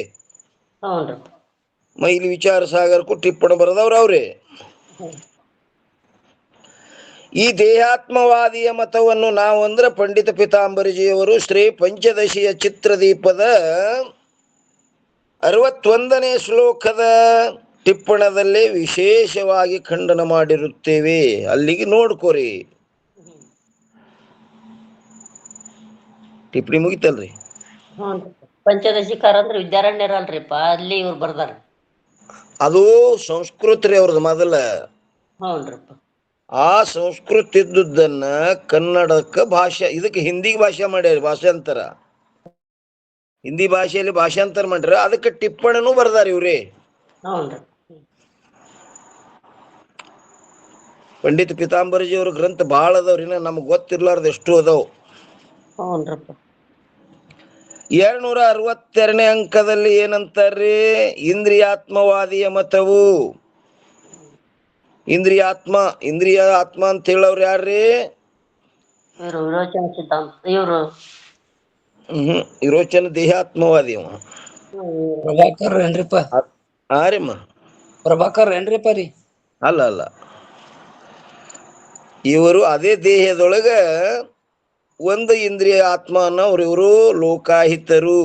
ಮೈಲಿ ವಿಚಾರ ಸಾಗರಕ್ಕೂ ಟಿಪ್ಪಣ ಬರದವ್ರ ಅವ್ರೆ. ಈ ದೇಹಾತ್ಮವಾದಿಯ ಮತವನ್ನು ನಾವು ಅಂದ್ರೆ ಪಂಡಿತ ಪಿತಾಂಬರಿಜಿಯವರು ಶ್ರೀ ಪಂಚದಶಿಯ ಚಿತ್ರದೀಪದ 61ನೇ ಶ್ಲೋಕದ ಟಿಪ್ಪಣದಲ್ಲೇ ವಿಶೇಷವಾಗಿ ಖಂಡನ ಮಾಡಿರುತ್ತೇವೆ. ಅಲ್ಲಿಗೆ ನೋಡ್ಕೋರಿ. ಟಿಪ್ಪಣಿ ಮುಗಿತಲ್ರಿ. ಪಂಚದಶಿಕಾರ ಅಂದ್ರೆ ವಿದ್ಯಾರಣ್ಯರಲ್ರಿಪ್ಪ, ಅಲ್ಲಿ ಇವ್ರು ಬರ್ದಾರ. ಅದು ಸಂಸ್ಕೃತ ರೀ ಅವ್ರದ್ದು ಮೊದಲ. ಹ್ಞೂನ್ರಿಪ್ಪ. ಆ ಸಂಸ್ಕೃತ ಇದ್ದುದನ್ನ ಕನ್ನಡಕ್ಕೆ ಭಾಷೆ, ಇದಕ್ಕೆ ಹಿಂದಿಗೆ ಭಾಷೆ ಮಾಡ್ಯಾರ, ಭಾಷಾಂತರ. ಹಿಂದಿ ಭಾಷೆಯಲ್ಲಿ ಭಾಷಾಂತರ ಮಾಡ್ಯಾರ, ಅದಕ್ಕೆ ಟಿಪ್ಪಣನೂ ಬರ್ದಾರ ಇವ್ರಿ. ಹ್ಞೂನ್ರಿ. ಪಂಡಿತ ಪಿತಾಂಬರಜಿ ಅವ್ರ ಗ್ರಂಥ ಭಾಳ ಅದಾವ್ರಿ, ನಮ್ಗೆ ಗೊತ್ತಿರ್ಲಾರ್ದು ಎಷ್ಟು ಅದಾವ್. ಹ್ಞೂನ್ರಿಪ್ಪ. 262ನೇ ಅಂಕದಲ್ಲಿ ಏನಂತಾರ್ರಿ? ಇಂದ್ರಿಯಾತ್ಮವಾದಿಯ ಮತವು. ಇಂದ್ರಿಯ ಆತ್ಮ ಅಂತ ಹೇಳವ್ರು ಯಾರ್ರಿ? ಇವರು ವಿರೋಚನ ಸಿದ್ಧಾಂತ, ಇವರು ವಿರೋಚನ ದೇಹಾತ್ಮವಾದಿ ಅವ. ಪ್ರಭಾಕರ್ ಏನ್ರಿಪ್ಪ? ಆರಿಮ್ಮ ಪ್ರಭಾಕರ್ ಏನ್ರಿಪ್ಪ ರೀ? ಅಲ್ಲ, ಇವರು ಅದೇ ದೇಹದೊಳಗ ಒಂದು ಇಂದ್ರಿಯ ಆತ್ಮ ಅನ್ನೋರು. ಇವರು ಲೋಕಾಹಿತರು.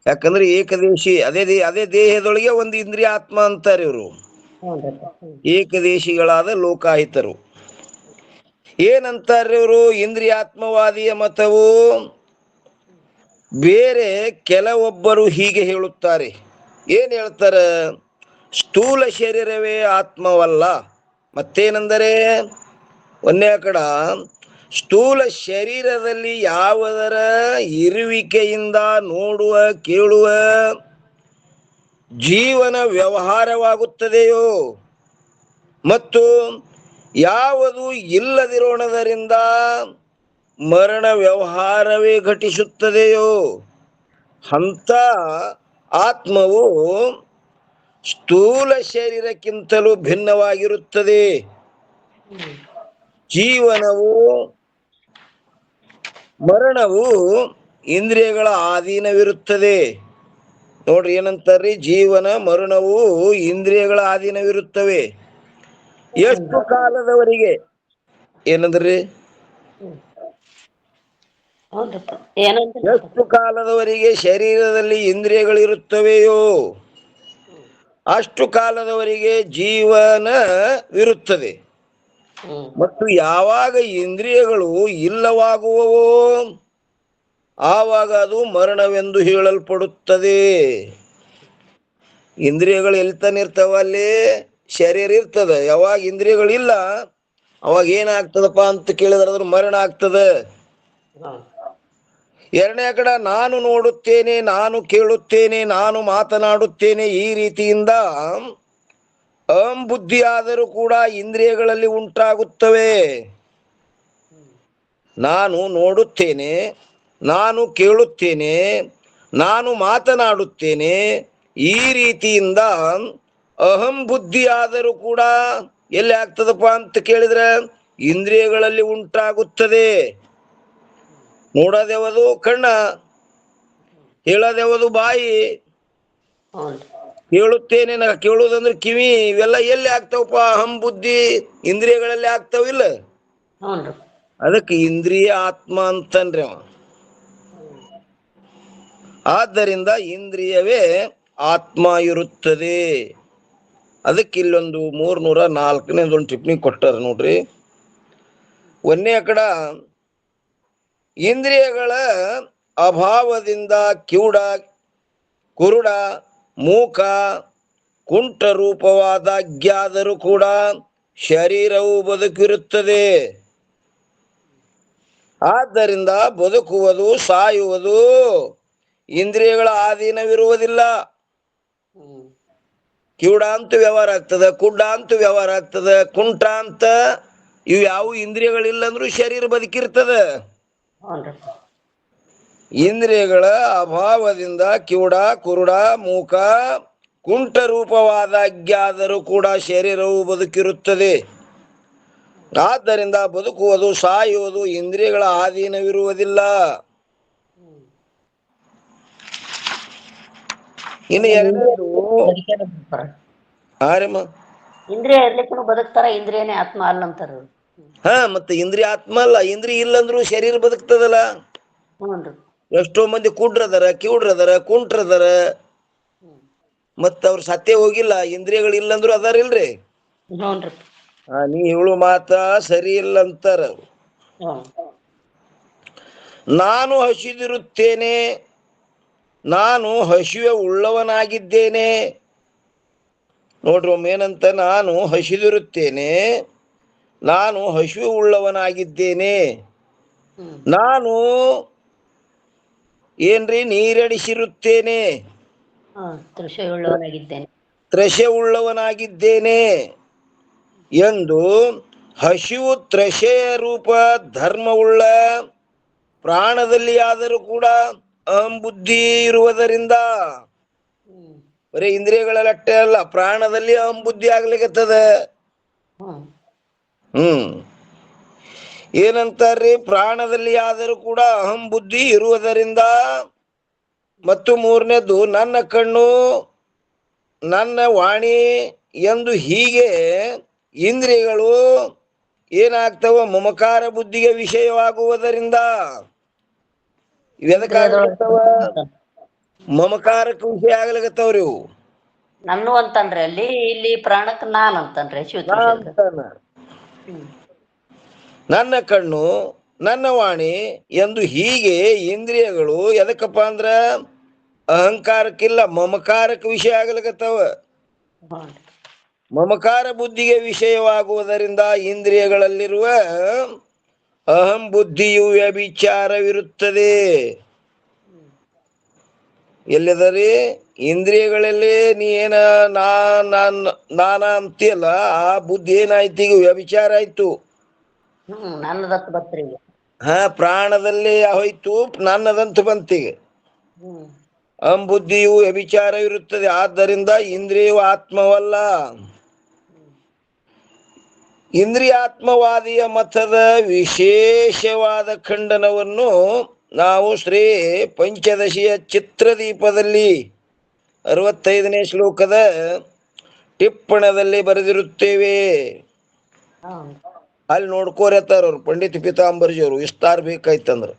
ಯಾಕಂದ್ರೆ ಏಕದೇಶಿ, ಅದೇ ದೇಹದೊಳಗೆ ಒಂದು ಇಂದ್ರಿಯ ಆತ್ಮ ಅಂತಾರೆ ಇವರು. ಏಕದೇಶಿಗಳಾದ ಲೋಕಾಹಿತರು. ಏನಂತಾರೆ ಇವರು? ಇಂದ್ರಿಯಾತ್ಮವಾದಿಯ ಮತವು. ಬೇರೆ ಕೆಲವೊಬ್ಬರು ಹೀಗೆ ಹೇಳುತ್ತಾರೆ. ಏನ್ ಹೇಳ್ತಾರೆ? ಸ್ಥೂಲ ಶರೀರವೇ ಆತ್ಮವಲ್ಲ. ಮತ್ತೇನೆಂದರೆ, ಒಂದೇ ಕಡ ಸ್ಥೂಲ ಶರೀರದಲ್ಲಿ ಯಾವುದರ ಇರುವಿಕೆಯಿಂದ ನೋಡುವ ಕೇಳುವ ಜೀವನ ವ್ಯವಹಾರವಾಗುತ್ತದೆಯೋ ಮತ್ತು ಯಾವುದು ಇಲ್ಲದಿರೋಣದರಿಂದ ಮರಣ ವ್ಯವಹಾರವೇ ಘಟಿಸುತ್ತದೆಯೋ ಅಂತ ಆತ್ಮವು ಸ್ಥೂಲ ಶರೀರಕ್ಕಿಂತಲೂ ಭಿನ್ನವಾಗಿರುತ್ತದೆ. ಜೀವನವು ಮರಣವು ಇಂದ್ರಿಯಗಳ ಅಧೀನವಿರುತ್ತದೆ. ನೋಡ್ರಿ ಏನಂತಾರ್ರಿ? ಜೀವನ ಮರಣವು ಇಂದ್ರಿಯಗಳ ಅಧೀನವಿರುತ್ತವೆ. ಎಷ್ಟು ಕಾಲದವರೆಗೆ? ಏನಂದ್ರಿ? ಎಷ್ಟು ಕಾಲದವರೆಗೆ ಶರೀರದಲ್ಲಿ ಇಂದ್ರಿಯಗಳಿರುತ್ತವೆಯೋ ಅಷ್ಟು ಕಾಲದವರೆಗೆ ಜೀವನವಿರುತ್ತದೆ. ಮತ್ತು ಯಾವಾಗ ಇಂದ್ರಿಯಗಳು ಇಲ್ಲವಾಗುವವೋ ಆವಾಗ ಅದು ಮರಣವೆಂದು ಹೇಳಲ್ಪಡುತ್ತದೆ. ಇಂದ್ರಿಯಗಳು ಎಲ್ತಾನೆ ಇರ್ತಾವ, ಅಲ್ಲಿ ಶರೀರ ಇರ್ತದ. ಯಾವಾಗ ಇಂದ್ರಿಯಗಳಿಲ್ಲ ಅವಾಗ ಏನಾಗ್ತದಪ್ಪ ಅಂತ ಕೇಳಿದ್ರೆ ಅದ್ರ ಮರಣ ಆಗ್ತದ. ಎರಡನೇ ಕಡೆ ನಾನು ನೋಡುತ್ತೇನೆ, ನಾನು ಕೇಳುತ್ತೇನೆ, ನಾನು ಮಾತನಾಡುತ್ತೇನೆ, ಈ ರೀತಿಯಿಂದ ಬುದ್ಧಿ ಆದರೂ ಕೂಡ ಇಂದ್ರಿಯಗಳಲ್ಲಿ ಉಂಟಾಗುತ್ತವೆ. ನಾನು ನೋಡುತ್ತೇನೆ, ನಾನು ಕೇಳುತ್ತೇನೆ, ನಾನು ಮಾತನಾಡುತ್ತೇನೆ, ಈ ರೀತಿಯಿಂದ ಅಹಂ ಬುದ್ಧಿ ಆದರೂ ಕೂಡ ಎಲ್ಲಿ ಆಗ್ತದಪ್ಪ ಅಂತ ಕೇಳಿದ್ರೆ ಇಂದ್ರಿಯಗಳಲ್ಲಿ ಉಂಟಾಗುತ್ತದೆ. ನೋಡೋದ್ಯಾವುದು ಕಣ್ಣ, ಹೇಳೋದ್ಯಾವುದು ಬಾಯಿ, ಕೇಳುತ್ತೇನೆ, ಕೇಳುವುದಂದ್ರೆ ಕಿವಿ, ಇವೆಲ್ಲ ಎಲ್ಲಿ ಆಗ್ತಾವಪ್ಪ? ಅಹಂ ಬುದ್ಧಿ ಇಂದ್ರಿಯಗಳಲ್ಲಿ ಆಗ್ತಾವಿಲ್ಲ. ಅದಕ್ಕೆ ಇಂದ್ರಿಯ ಆತ್ಮ ಅಂತನ್ರಿ ಅವ. ಆದ್ದರಿಂದ ಇಂದ್ರಿಯವೇ ಆತ್ಮ ಇರುತ್ತದೆ. ಅದಕ್ಕೆ ಇಲ್ಲೊಂದು 304ನೇ ಟಿಪ್ಪಣಿ ಕೊಟ್ಟಾರ ನೋಡ್ರಿ. ಒಂದೇ ಕಡ ಇಂದ್ರಿಯಗಳ ಅಭಾವದಿಂದ ಕಿವುಡ, ಕುರುಡ, ಮೂಕ, ಕುಂಠ ರೂಪವಾದ ಅಜ್ಞಾದರೂ ಕೂಡ ಶರೀರವು ಬದುಕಿರುತ್ತದೆ. ಆದ್ದರಿಂದ ಬದುಕುವುದು ಸಾಯುವುದು ಇಂದ್ರಿಯಗಳ ಅಧೀನವಿರುವುದಿಲ್ಲ. ಕಿವುಡ ಅಂತ ವ್ಯವಹಾರ ಆಗ್ತದ, ಕುಡ್ಡ ಅಂತ ವ್ಯವಹಾರ ಆಗ್ತದ, ಕುಂಟ ಅಂತ ಇವು ಯಾವ ಇಂದ್ರಿಯಗಳಿಲ್ಲ ಅಂದ್ರೂ ಶರೀರ ಬದುಕಿರ್ತದ. ಇಂದ್ರಿಯಗಳ ಅಭಾವದಿಂದ ಕಿವುಡ, ಕುರುಡ, ಮೂಕ, ಕುಂಠ ರೂಪವಾದ ಅಜ್ಞಾದರೂ ಕೂಡ ಶರೀರವು ಬದುಕಿರುತ್ತದೆ. ಆದ್ದರಿಂದ ಬದುಕುವುದು ಸಾಯುವುದು ಇಂದ್ರಿಯಗಳ ಅಧೀನವಿರುವುದಿಲ್ಲ. ಇನ್ನು ಎರಡನೇದು ಆರೇಮ ಇಂದ್ರಿಯ ಇರ್ಲಿಕ್ಕೂ ಬದುಕ್ತಾರ, ಇಂದ್ರಿಯನೇ ಆತ್ಮ ಅಲ್ಲ ಅಂತಾರ ಅವ್ರು. ಹಾ, ಮತ್ತೆ ಇಂದ್ರಿಯ ಆತ್ಮ ಅಲ್ಲ. ಇಂದ್ರಿಯ ಇಲ್ಲಂದ್ರು ಶರೀರ ಬದುಕ್ತದಲ್ಲ. ಹ್ಞೂನ್ರಿ. ಎಷ್ಟೋ ಮಂದಿ ಕುಡ್ರದಾರ, ಕಿವುಡ್ರದಾರ, ಕುಂಟ್ರದಾರ, ಮತ್ತ ಅವ್ರ ಸತ್ಯ ಹೋಗಿಲ್ಲ. ಇಂದ್ರಿಯಗಳು ಇಲ್ಲಂದ್ರು ಅದಾರಿಲ್ರಿ. ಹ್ಞೂನ್ರಿ. ನೀ ಹೇಳು ಮಾತ ಸರಿ ಇಲ್ಲ ಅಂತಾರ. ಹ್ಮ್. ನಾನು ಹಸಿದಿರುತ್ತೇನೆ, ನಾನು ಹಸಿವೆ ಉಳ್ಳವನಾಗಿದ್ದೇನೆ. ನೋಡ್ರಿ ಒಮ್ಮೇನಂತ, ನಾನು ಹಸಿದಿರುತ್ತೇನೆ, ನಾನು ಹಸಿವೆ ಉಳ್ಳವನಾಗಿದ್ದೇನೆ. ಹ್ಮ್. ನಾನು ಏನ್ರಿ ನೀರಡಿಸಿರುತ್ತೇನೆ, ತೃಷೆಯುಳ್ಳವನಾಗಿದ್ದೇನೆ. ತ್ರಷೆ ಉಳ್ಳವನಾಗಿದ್ದೇನೆ ಎಂದು ಹಸಿವು ತ್ರಷೆಯ ರೂಪ ಧರ್ಮವುಳ್ಳ ಪ್ರಾಣದಲ್ಲಿ ಆದರೂ ಕೂಡ ಅಹಂಬುದ್ಧಿ ಇರುವುದರಿಂದ, ಹ್ಮ್. ಬರೀ ಇಂದ್ರಿಯಗಳಲ್ಲಷ್ಟೇ ಅಲ್ಲ, ಪ್ರಾಣದಲ್ಲಿ ಅಹಂಬುದ್ಧಿ ಆಗ್ಲಿಕ್ಕತ್ತದ. ಹ್ಮ್. ಏನಂತಾರ್ರಿ? ಪ್ರಾಣದಲ್ಲಿ ಆದರೂ ಕೂಡ ಅಹಂಬುದ್ಧಿ ಇರುವುದರಿಂದ. ಮತ್ತು ಮೂರನೇದು, ನನ್ನ ಕಣ್ಣು, ನನ್ನ ವಾಣಿ ಎಂದು ಹೀಗೆ ಇಂದ್ರಿಯಗಳು ಏನಾಗ್ತವ? ಮಮಕಾರ ಬುದ್ಧಿಗೆ ವಿಷಯವಾಗುವುದರಿಂದ. ಇವೆದಕ್ಕಾಗ್ಲಿಕತ್ತವ? ಮಮಕಾರಕ್ಕೆ ವಿಷಯ ಆಗ್ಲಿಕತ್ತವ್ರಿ ಇವು. ನನ್ನು ಅಂತನ್ರಿ ಅಲ್ಲಿ, ಇಲ್ಲಿ ಪ್ರಾಣಕ್ ನಾನ್ ಅಂತನ್ರಿ ಶಿವತೃಷಕ. ನನ್ನ ಕಣ್ಣು, ನನ್ನ ವಾಣಿ ಎಂದು ಹೀಗೆ ಇಂದ್ರಿಯಗಳು ಎದಕ್ಕಪ್ಪ ಅಂದ್ರ ಅಹಂಕಾರಕ್ಕಿಲ್ಲ, ಮಮಕಾರಕ್ಕೆ ವಿಷಯ ಆಗ್ಲಿಕತ್ತವ. ಮಮಕಾರ ಬುದ್ಧಿಗೆ ವಿಷಯವಾಗುವುದರಿಂದ ಇಂದ್ರಿಯಗಳಲ್ಲಿರುವ ಅಹಂ ಬುದ್ಧಿಯು ವ್ಯಭಿಚಾರವಿರುತ್ತದೆ. ಎಲ್ಲಿದರಿ? ಇಂದ್ರಿಯಗಳಲ್ಲಿ ನೀ ಏನ ನಾನ ಅಂತೀಯಲ್ಲ, ಆ ಬುದ್ಧಿ ಏನಾಯ್ತು? ಈಗ ವ್ಯಭಿಚಾರ ಆಯ್ತು. ನನ್ನದತ್ತು ಬತ್ರಿ ಈಗ. ಪ್ರಾಣದಲ್ಲಿ ಹೋಯ್ತು, ನನ್ನದಂತೂ ಬಂತೀಗ. ಬುದ್ಧಿಯು ವ್ಯಭಿಚಾರವಿರುತ್ತದೆ. ಆದ್ದರಿಂದ ಇಂದ್ರಿಯವು ಆತ್ಮವಲ್ಲ. ಇಂದ್ರಿಯಾತ್ಮವಾದಿಯ ಮತದ ವಿಶೇಷವಾದ ಖಂಡನವನ್ನು ನಾವು ಶ್ರೀ ಪಂಚದಶಿಯ ಚಿತ್ರದೀಪದಲ್ಲಿ 65ನೇ ಶ್ಲೋಕದ ಟಿಪ್ಪಣದಲ್ಲಿ ಬರೆದಿರುತ್ತೇವೆ. ಅಲ್ಲಿ ನೋಡ್ಕೋರತ್ತಾರ ಅವ್ರು, ಪಂಡಿತ್ ಪೀತಾಂಬರ್ಜಿ ಅವರು. ವಿಸ್ತಾರ ಬೇಕಾಯ್ತಂದ್ರ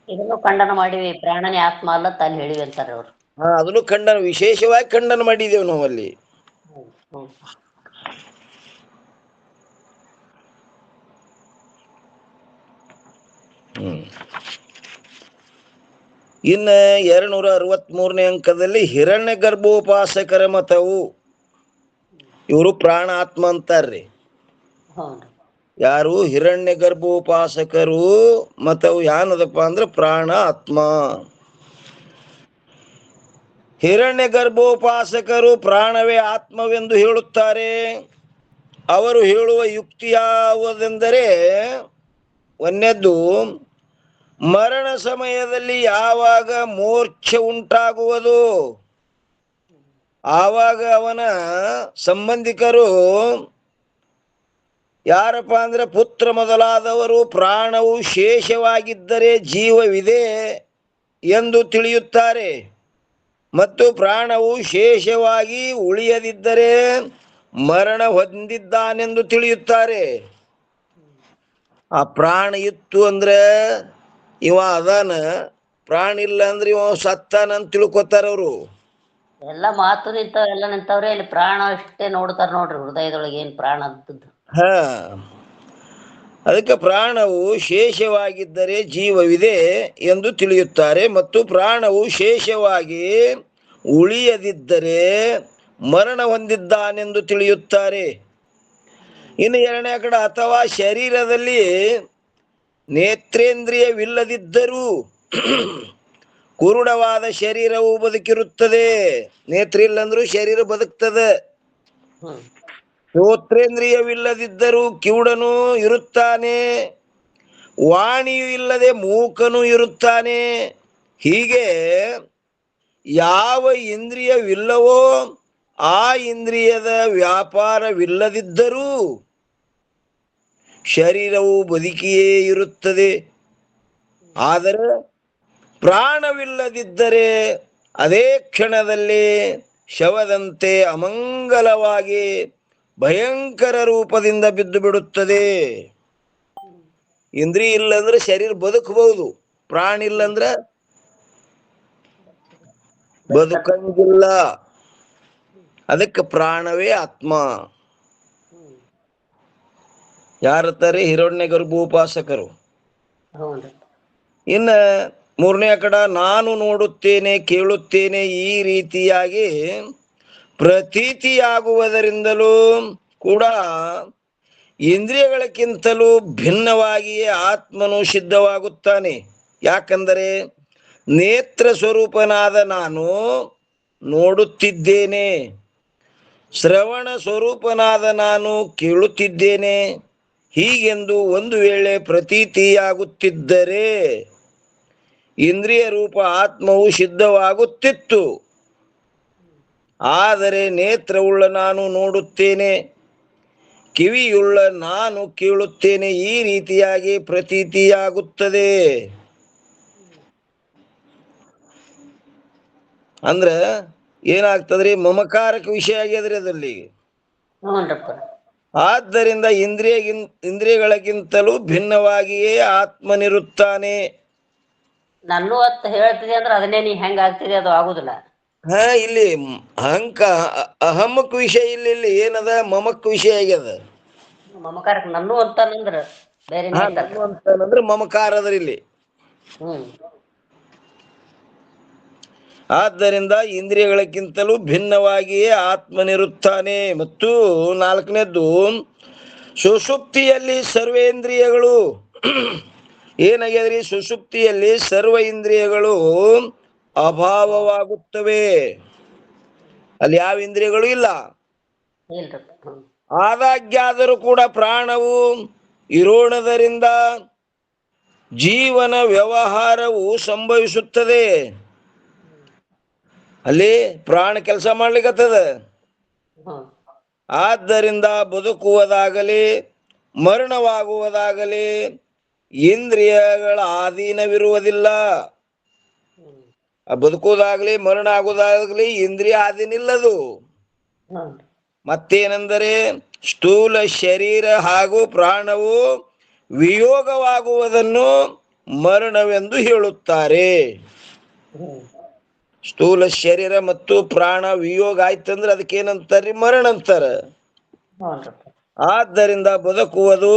ಇದನ್ನು ಖಂಡನ ಮಾಡಿವಿ, ಪ್ರಾಣನೇ ಆತ್ಮ ಅಲ್ಲ ಅಲ್ಲಿ ಹೇಳಿವಿ ಅಂತಾರ ಅವ್ರು. ಅದನ್ನು ಖಂಡನ, ವಿಶೇಷವಾಗಿ ಖಂಡನ ಮಾಡಿದ್ದೇವೆ ನಾವು ಅಲ್ಲಿ. ಇನ್ನು 263ನೇ ಅಂಕದಲ್ಲಿ ಹಿರಣ್ಯ ಗರ್ಭೋಪಾಸಕರ ಮತವು. ಇವರು ಪ್ರಾಣ ಆತ್ಮ ಅಂತಾರ್ರಿ. ಯಾರು? ಹಿರಣ್ಯ ಗರ್ಭೋಪಾಸಕರು ಮತವು ಯಾನದಪ್ಪ ಅಂದ್ರೆ ಪ್ರಾಣ ಆತ್ಮ. ಹಿರಣ್ಯ ಗರ್ಭೋಪಾಸಕರು ಪ್ರಾಣವೇ ಆತ್ಮವೆಂದು ಹೇಳುತ್ತಾರೆ. ಅವರು ಹೇಳುವ ಯುಕ್ತಿ ಯಾವುದೆಂದರೆ, ಒಂದನೇದ್ದು, ಮರಣ ಸಮಯದಲ್ಲಿ ಯಾವಾಗ ಮೋಕ್ಷ ಉಂಟಾಗುವುದು, ಆವಾಗ ಅವನ ಸಂಬಂಧಿಕರು ಯಾರಪ್ಪ ಅಂದ್ರೆ ಪುತ್ರ ಮೊದಲಾದವರು ಪ್ರಾಣವು ಶೇಷವಾಗಿದ್ದರೆ ಜೀವವಿದೆ ಎಂದು ತಿಳಿಯುತ್ತಾರೆ, ಮತ್ತು ಪ್ರಾಣವು ಶೇಷವಾಗಿ ಉಳಿಯದಿದ್ದರೆ ಮರಣ ಹೊಂದಿದ್ದಾನೆಂದು ತಿಳಿಯುತ್ತಾರೆ. ಆ ಪ್ರಾಣ ಇತ್ತು ಅಂದ್ರೆ ಇವ ಅದಾನ, ಪ್ರಾಣ ಇಲ್ಲ ಅಂದ್ರೆ ಇವ ಸತ್ತಾನಂತ ತಿಳ್ಕೊತಾರ ಅವರು. ಎಲ್ಲ ಮಾತು ನಿಂತಾವ, ಎಲ್ಲ ನಿಂತಾವ್ರಿ. ಅಲ್ಲಿ ಪ್ರಾಣ ಅಷ್ಟೇ ನೋಡ್ತಾರ ನೋಡ್ರಿ, ಹೃದಯದೊಳಗೆ ಏನ್ ಪ್ರಾಣ ಅಂತದ್ದು. ಅದಕ್ಕೆ ಪ್ರಾಣವು ಶೇಷವಾಗಿದ್ದರೆ ಜೀವವಿದೆ ಎಂದು ತಿಳಿಯುತ್ತಾರೆ, ಮತ್ತು ಪ್ರಾಣವು ಶೇಷವಾಗಿ ಉಳಿಯದಿದ್ದರೆ ಮರಣ ಹೊಂದಿದ್ದಾನೆಂದು ತಿಳಿಯುತ್ತಾರೆ. ಇನ್ನು ಎರಡನೇ ಕಡೆ, ಅಥವಾ ಶರೀರದಲ್ಲಿ ನೇತ್ರೇಂದ್ರಿಯವಿಲ್ಲದಿದ್ದರೂ ಕುರುಡವಾದ ಶರೀರವು ಬದುಕಿರುತ್ತದೆ. ನೇತ್ರ ಇಲ್ಲಂದ್ರೂ ಶರೀರ ಬದುಕ್ತದೆ. ಶ್ರೋತ್ರೇಂದ್ರಿಯವಿಲ್ಲದಿದ್ದರೂ ಕಿವುಡನು ಇರುತ್ತಾನೆ, ವಾಣಿಯು ಇಲ್ಲದೆ ಮೂಕನು ಇರುತ್ತಾನೆ. ಹೀಗೆ ಯಾವ ಇಂದ್ರಿಯವಿಲ್ಲವೋ ಆ ಇಂದ್ರಿಯದ ವ್ಯಾಪಾರವಿಲ್ಲದಿದ್ದರೂ ಶರೀರವು ಬದುಕಿಯೇ ಇರುತ್ತದೆ. ಆದರೆ ಪ್ರಾಣವಿಲ್ಲದಿದ್ದರೆ ಅದೇ ಕ್ಷಣದಲ್ಲಿ ಶವದಂತೆ ಅಮಂಗಲವಾಗಿ ಭಯಂಕರ ರೂಪದಿಂದ ಬಿದ್ದು ಬಿಡುತ್ತದೆ. ಇಂದ್ರಿಯ ಇಲ್ಲಂದ್ರೆ ಶರೀರ ಬದುಕಬಹುದು, ಪ್ರಾಣ ಇಲ್ಲಂದ್ರ ಬದುಕಂಗಿಲ್ಲ. ಅದಕ್ಕೆ ಪ್ರಾಣವೇ ಆತ್ಮ. ಯಾರತ್ತಾರೆ? ಹಿರಣ್ಯ ಗರ್ಭೋಪಾಸಕರು. ಹೌದು. ಇನ್ನ ಮೂರನೇ ಕಡ ನಾನು ನೋಡುತ್ತೇನೆ, ಕೇಳುತ್ತೇನೆ, ಈ ರೀತಿಯಾಗಿ ಪ್ರತೀತಿಯಾಗುವುದರಿಂದಲೂ ಕೂಡ ಇಂದ್ರಿಯಗಳಕ್ಕಿಂತಲೂ ಭಿನ್ನವಾಗಿಯೇ ಆತ್ಮನು ಸಿದ್ಧವಾಗುತ್ತಾನೆ. ಯಾಕಂದರೆ ನೇತ್ರ ಸ್ವರೂಪನಾದ ನಾನು ನೋಡುತ್ತಿದ್ದೇನೆ, ಶ್ರವಣ ಸ್ವರೂಪನಾದ ನಾನು ಕೇಳುತ್ತಿದ್ದೇನೆ. ಹೀಗೆಂದು ಒಂದು ವೇಳೆ ಪ್ರತೀತಿಯಾಗುತ್ತಿದ್ದರೆ ಇಂದ್ರಿಯ ರೂಪ ಆತ್ಮವು ಸಿದ್ಧವಾಗುತ್ತಿತ್ತು. ಆದರೆ ನೇತ್ರವುಳ್ಳ ನಾನು ನೋಡುತ್ತೇನೆ, ಕಿವಿಯುಳ್ಳ ನಾನು ಕೇಳುತ್ತೇನೆ, ಈ ರೀತಿಯಾಗಿ ಪ್ರತೀತಿಯಾಗುತ್ತದೆ. ಅಂದ್ರ ಏನಾಗ್ತದ್ರಿ? ಮಮಕಾರಕ ವಿಷಯ ಆಗ್ಯದ್ರಿ ಅದರಲ್ಲಿ. ಆದ್ದರಿಂದ ಇಂದ್ರಿಯಗಳಿಗಿಂತಲೂ ಭಿನ್ನವಾಗಿಯೇ ಆತ್ಮನಿರುತ್ತಾನೆ. ನನ್ನೂ ಅತ್ ಹೇಳ್ತಿದೆ ಅಂದ್ರೆ ಅದನ್ನೇ ನೀ ಹೆಂಗ ಆಗ್ತಿದೆ ಅದು ಆಗುದಿಲ್ಲ. ಇಲ್ಲಿ ಅಹಮಕ್ ವಿಷಯ ಇಲ್ಲಿ ಏನದ? ಮಮಕ್ ವಿಷಯ ಆಗ್ಯದ. ಮಮಕಾರಕ್ಕೆ ನನ್ನೂ ಅಂತಾನಂದ್ರ ಬೇರೆನೇ ಅಂತಂದ್ರೆ ಮಮಕಾರ ಅದ್ರ ಇಲ್ಲಿ. ಆದ್ದರಿಂದ ಇಂದ್ರಿಯಗಳಕ್ಕಿಂತಲೂ ಭಿನ್ನವಾಗಿಯೇ ಆತ್ಮನಿರುತ್ತಾನೆ. ಮತ್ತು ನಾಲ್ಕನೇದ್ದು, ಸುಷುಪ್ತಿಯಲ್ಲಿ ಸರ್ವೇಂದ್ರಿಯಗಳು ಏನಾಗ್ಯದ್ರಿ? ಸುಷುಪ್ತಿಯಲ್ಲಿ ಸರ್ವ ಇಂದ್ರಿಯಗಳು ಅಭಾವವಾಗುತ್ತವೆ. ಅಲ್ಲಿ ಯಾವ ಇಂದ್ರಿಯಗಳು ಇಲ್ಲ. ಆದಾಗ್ಯಾದರೂ ಕೂಡ ಪ್ರಾಣವು ಇರೋಣದರಿಂದ ಜೀವನ ವ್ಯವಹಾರವು ಸಂಭವಿಸುತ್ತದೆ. ಅಲ್ಲಿ ಪ್ರಾಣ ಕೆಲಸ ಮಾಡ್ಲಿಕ್ಕತ್ತದ. ಆದ್ದರಿಂದ ಬದುಕುವುದಾಗಲಿ ಮರಣವಾಗುವುದಾಗಲಿ ಇಂದ್ರಿಯಗಳ ಅಧೀನವಿರುವುದಿಲ್ಲ. ಬದುಕುವುದಾಗಲಿ ಮರಣ ಆಗುವುದಾಗಲಿ ಇಂದ್ರಿಯ ಅಧೀನಿಲ್ಲದು. ಮತ್ತೇನೆಂದರೆ ಸ್ಥೂಲ ಶರೀರ ಹಾಗೂ ಪ್ರಾಣವು ವಿಯೋಗವಾಗುವುದನ್ನು ಮರಣವೆಂದು ಹೇಳುತ್ತಾರೆ. ಸ್ಥೂಲ ಶರೀರ ಮತ್ತು ಪ್ರಾಣ ವಿಯೋಗ ಆಯ್ತಂದ್ರೆ ಅದಕ್ಕೇನಂತಾರ್ರಿ? ಮರಣ ಅಂತಾರ. ಆದ್ದರಿಂದ ಬದುಕುವುದು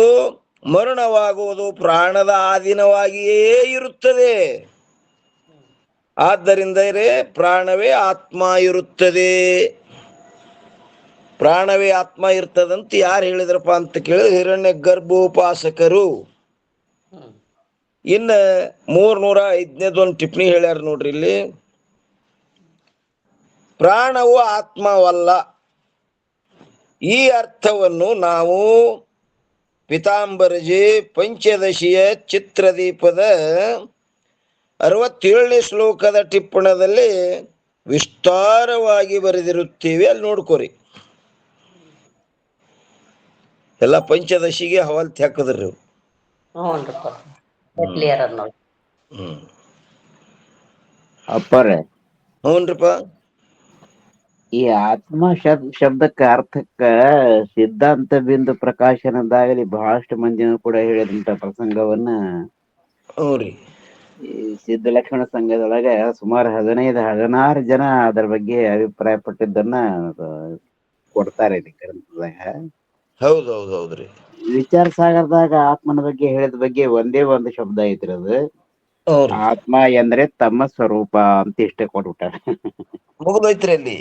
ಮರಣವಾಗುವುದು ಪ್ರಾಣದ ಅಧೀನವಾಗಿಯೇ ಇರುತ್ತದೆ. ಆದ್ದರಿಂದ ಪ್ರಾಣವೇ ಆತ್ಮ ಇರುತ್ತದೆ. ಪ್ರಾಣವೇ ಆತ್ಮ ಇರ್ತದಂತ ಯಾರು ಹೇಳಿದ್ರಪ್ಪ ಅಂತ ಕೇಳಿದ್ರೆ ಹಿರಣ್ಯ ಗರ್ಭೋಪಾಸಕರು. ಇನ್ನ 305 ಟಿಪ್ಪಣಿ ಹೇಳ್ಯಾರ ನೋಡ್ರಿ ಇಲ್ಲಿ. ಪ್ರಾಣವು ಆತ್ಮವಲ್ಲ. ಈ ಅರ್ಥವನ್ನು ನಾವು ಪಿತಾಂಬರಜಿ ಪಂಚದಶಿಯ ಚಿತ್ರದೀಪದ 67ನೇ ಶ್ಲೋಕದ ಟಿಪ್ಪಣದಲ್ಲಿ ವಿಸ್ತಾರವಾಗಿ ಬರೆದಿರುತ್ತೇವೆ. ಅಲ್ಲಿ ನೋಡ್ಕೋರಿ. ಎಲ್ಲ ಪಂಚದಶಿಗೆ ಹವಾಲ್ತಿ ಹಾಕದ್ರಿ. ಅಪ್ಪರೇ, ಹ್ಞೂನ್ರಿಪ್ಪ. ಈ ಆತ್ಮ ಶಬ್ದಕ್ಕ ಅರ್ಥಕ್ಕ ಸಿದ್ಧಾಂತ ಬಿಂದು ಪ್ರಕಾಶನದಾಗಲಿ ಬಹಳಷ್ಟು ಮಂದಿನೂ ಕೂಡ ಹೇಳಿದಂತ ಪ್ರಸಂಗವನ್ನ ಹ್ಞೂರಿ ಈ ಸಿದ್ಧ ಲಕ್ಷ್ಮಣ ಸಂಘದೊಳಗೆ ಸುಮಾರು 15-16 ಜನ ಅದರ ಬಗ್ಗೆ ಅಭಿಪ್ರಾಯ ಪಟ್ಟಿದ್ದನ್ನ ಕೊಡ್ತಾರೆ ಇಲ್ಲಿ ಗ್ರಂಥದಾಗ. ಹೌದೌದ್ರಿ. ವಿಚಾರ ಸಾಗರದಾಗ ಆತ್ಮನ ಬಗ್ಗೆ ಹೇಳಿದ ಬಗ್ಗೆ ಒಂದೇ ಒಂದು ಶಬ್ದ ಐತ್ರಿ. ಅದು ಆತ್ಮ ಎಂದ್ರೆ ತಮ್ಮ ಸ್ವರೂಪ ಅಂತ ಇಷ್ಟೇ ಕೊಟ್ಬಿಟ್ಟಾರೆ. ಮುಗಿದೋಯ್ತ್ರಿ ಅಲ್ಲಿ.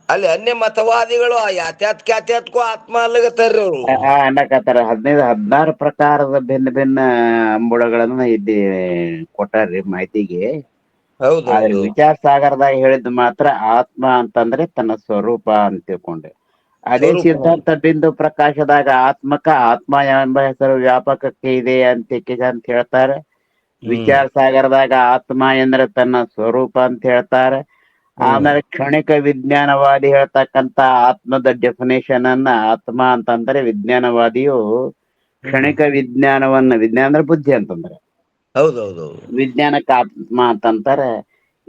ಅಲ್ಲಿ ಅನ್ಯ ಮತವಾದಿಗಳು ಯಾತ್ಯಾತ್ಕೋ ಆತ್ಮ ಅಲ್ಲಗತ್ತಾರ್ರಿ ಅವರು. ಅನ್ನಕತ್ತಾರ 15-16 ಪ್ರಕಾರದ ಭಿನ್ನ ಅಂಬುಳಗಳನ್ನ ಇಲ್ಲಿ ಕೊಟ್ಟಾರ್ರಿ ಮಾಹಿತಿಗೆ. ಆದ್ರೆ ವಿಚಾರ ಸಾಗರದಾಗ ಹೇಳಿದ್ ಮಾತ್ರ ಆತ್ಮ ಅಂತಂದ್ರೆ ತನ್ನ ಸ್ವರೂಪ ಅಂತ ತಿಳ್ಕೊಂಡೆ. ಅದೇ ಸಿದ್ಧಾಂತ ಬಿಂದು ಪ್ರಕಾಶದಾಗ ಆತ್ಮ ಎಂಬ ಹೆಸರು ವ್ಯಾಪಕಕ್ಕೆ ಇದೆ ಅಂತ ಹೇಳ್ತಾರೆ. ವಿಚಾರ ಸಾಗರದಾಗ ಆತ್ಮ ಎಂದ್ರೆ ತನ್ನ ಸ್ವರೂಪ ಅಂತ ಹೇಳ್ತಾರೆ. ಆಮೇಲೆ ಕ್ಷಣಿಕ ವಿಜ್ಞಾನವಾದಿ ಹೇಳ್ತಕ್ಕಂತ ಆತ್ಮದ ಡೆಫಿನೇಷನ್ ಅನ್ನ ಆತ್ಮ ಅಂತಂದ್ರೆ ವಿಜ್ಞಾನವಾದಿಯು ಕ್ಷಣಿಕ ವಿಜ್ಞಾನ ಅಂದ್ರೆ ಬುದ್ಧಿ ಅಂತಂದ್ರೆ ಹೌದೌದು ವಿಜ್ಞಾನಕ್ಕೆ ಆತ್ಮ ಅಂತಂತಾರೆ.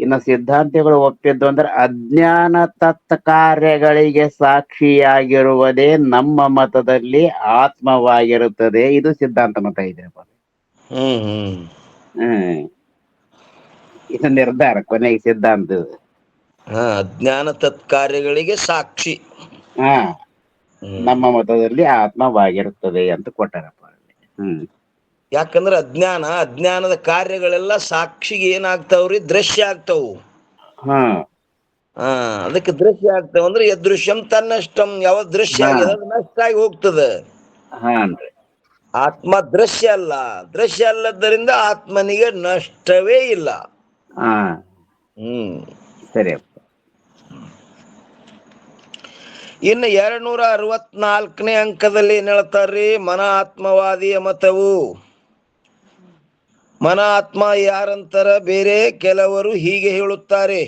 ಇನ್ನು ಸಿದ್ಧಾಂತಿಗಳು ಒಪ್ಪಿದ್ದು ಅಂದ್ರೆ ಅಜ್ಞಾನ ತತ್ ಕಾರ್ಯಗಳಿಗೆ ಸಾಕ್ಷಿಯಾಗಿರುವುದೇ ನಮ್ಮ ಮತದಲ್ಲಿ ಆತ್ಮವಾಗಿರುತ್ತದೆ. ಇದು ಸಿದ್ಧಾಂತ ಮತ ಇದೆ. ಹ್ಮ್ ಇದು ನಿರ್ಧಾರ ಕೊನೆಗೆ ಸಿದ್ಧಾಂತ. ಅಜ್ಞಾನ ತತ್ಕಾರ್ಯಗಳಿಗೆ ಸಾಕ್ಷಿ. ನಮ್ಮ ಮತದಲ್ಲಿ ಆತ್ಮವಾಗಿರುತ್ತದೆ ಅಂತ ಕೊಟ್ಟಾರಪ್ಪ. ಯಾಕಂದ್ರೆ ಅಜ್ಞಾನದ ಕಾರ್ಯಗಳೆಲ್ಲ ಸಾಕ್ಷಿಗೆ ಏನಾಗ್ತಾವ್ರಿ? ದೃಶ್ಯ ಆಗ್ತಾವು. ಅದಕ್ಕೆ ದೃಶ್ಯ ಆಗ್ತಾವ ಅಂದ್ರೆ ಯದೃಶ್ಯಂ ತನ್ನಷ್ಟಂ. ಯಾವ ದೃಶ್ಯ ಆಗಿದೆ ಅದು ನಷ್ಟ ಆಗಿ ಹೋಗ್ತದ. ಆತ್ಮ ದೃಶ್ಯ ಅಲ್ಲ. ದೃಶ್ಯ ಅಲ್ಲದ್ದರಿಂದ ಆತ್ಮನಿಗೆ ನಷ್ಟವೇ ಇಲ್ಲ. ಸರಿ. ಇನ್ನು 264ನೇ ಅಂಕದಲ್ಲಿ ಏನ್ ಹೇಳ್ತಾರ್ರಿ? ಮನ ಆತ್ಮವಾದಿಯ ಮತವು. ಮನ ಆತ್ಮ ಯಾರಂತಾರ? ಬೇರೆ ಕೆಲವರು ಹೀಗೆ ಹೇಳುತ್ತಾರೆ.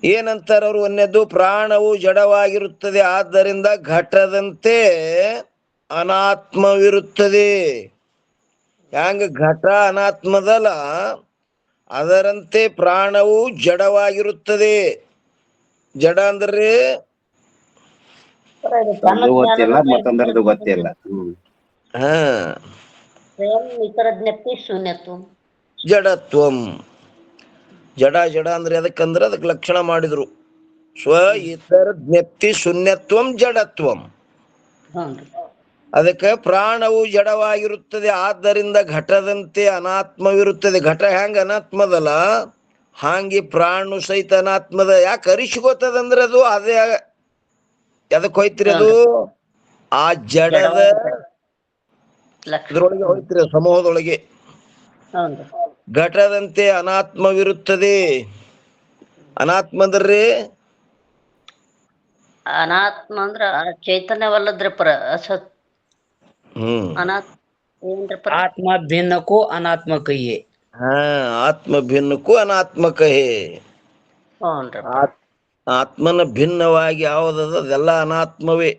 ಏನಂತಾರ ಅವರು? ಒಂದನೇದು, ಪ್ರಾಣವು ಜಡವಾಗಿರುತ್ತದೆ, ಆದ್ದರಿಂದ ಘಟದಂತೆ ಅನಾತ್ಮವಿರುತ್ತದೆ. ಹ್ಯಾಂಗ ಘಟ ಅನಾತ್ಮದಲ್ಲ, ಅದರಂತೆ ಪ್ರಾಣವು ಜಡವಾಗಿರುತ್ತದೆ. ಜಡ ಅಂದ್ರೆ ಗೊತ್ತಿಲ್ಲ, ಮತ್ತೊಂದರದ್ದು ಗೊತ್ತಿಲ್ಲ. ಜಡತ್ವಂ. ಜಡ ಅಂದ್ರೆ ಅದಕ್ಕಂದ್ರೆ ಅದಕ್ಕೆ ಲಕ್ಷಣ ಮಾಡಿದ್ರು. ಸ್ವ ಇತರ ಜ್ಞಪ್ತಿ ಶೂನ್ಯತ್ವಂ ಜಡತ್ವಂ. ಅದಕ್ಕೆ ಪ್ರಾಣವು ಜಡವಾಗಿರುತ್ತದೆ, ಆದ್ದರಿಂದ ಘಟದಂತೆ ಅನಾತ್ಮವಿರುತ್ತದೆ. ಘಟ ಹೆಂಗ ಅನಾತ್ಮದಲ್ಲ, ಹಾಂಗಿ ಪ್ರಾಣು ಸಹಿತ ಅನಾತ್ಮದ. ಯಾಕೆ ಅರಿಸಿಗೋತದಂದ್ರೆ ಅದು ಅದೇ ಎದಕ್ ಹೋಯ್ತಿರಿ? ಅದು ಆ ಜಡದ ಇದ್ರೊಳಗೆ ಹೋಯ್ತಿರಿ, ಸಮೂಹದೊಳಗೆ. ಘಟದಂತೆ ಅನಾತ್ಮವಿರುತ್ತದೆ. ಅನಾತ್ಮದ್ರಿ ಅನಾತ್ಮ ಅಂದ್ರ ಚೈತನ್ಯವಲ್ಲದ್ರಿ ಪರ ಅಸತ್. ಆತ್ಮ ಭಿನ್ನಕ್ಕೂ ಅನಾತ್ಮಕಯೇ. ಆತ್ಮ ಭಿನ್ನಕ್ಕೂ ಅನಾತ್ಮಕಹೇ. ಆತ್ಮನ ಭಿನ್ನವಾಗಿ ಯಾವುದದ ಅದೆಲ್ಲ ಅನಾತ್ಮವೇ.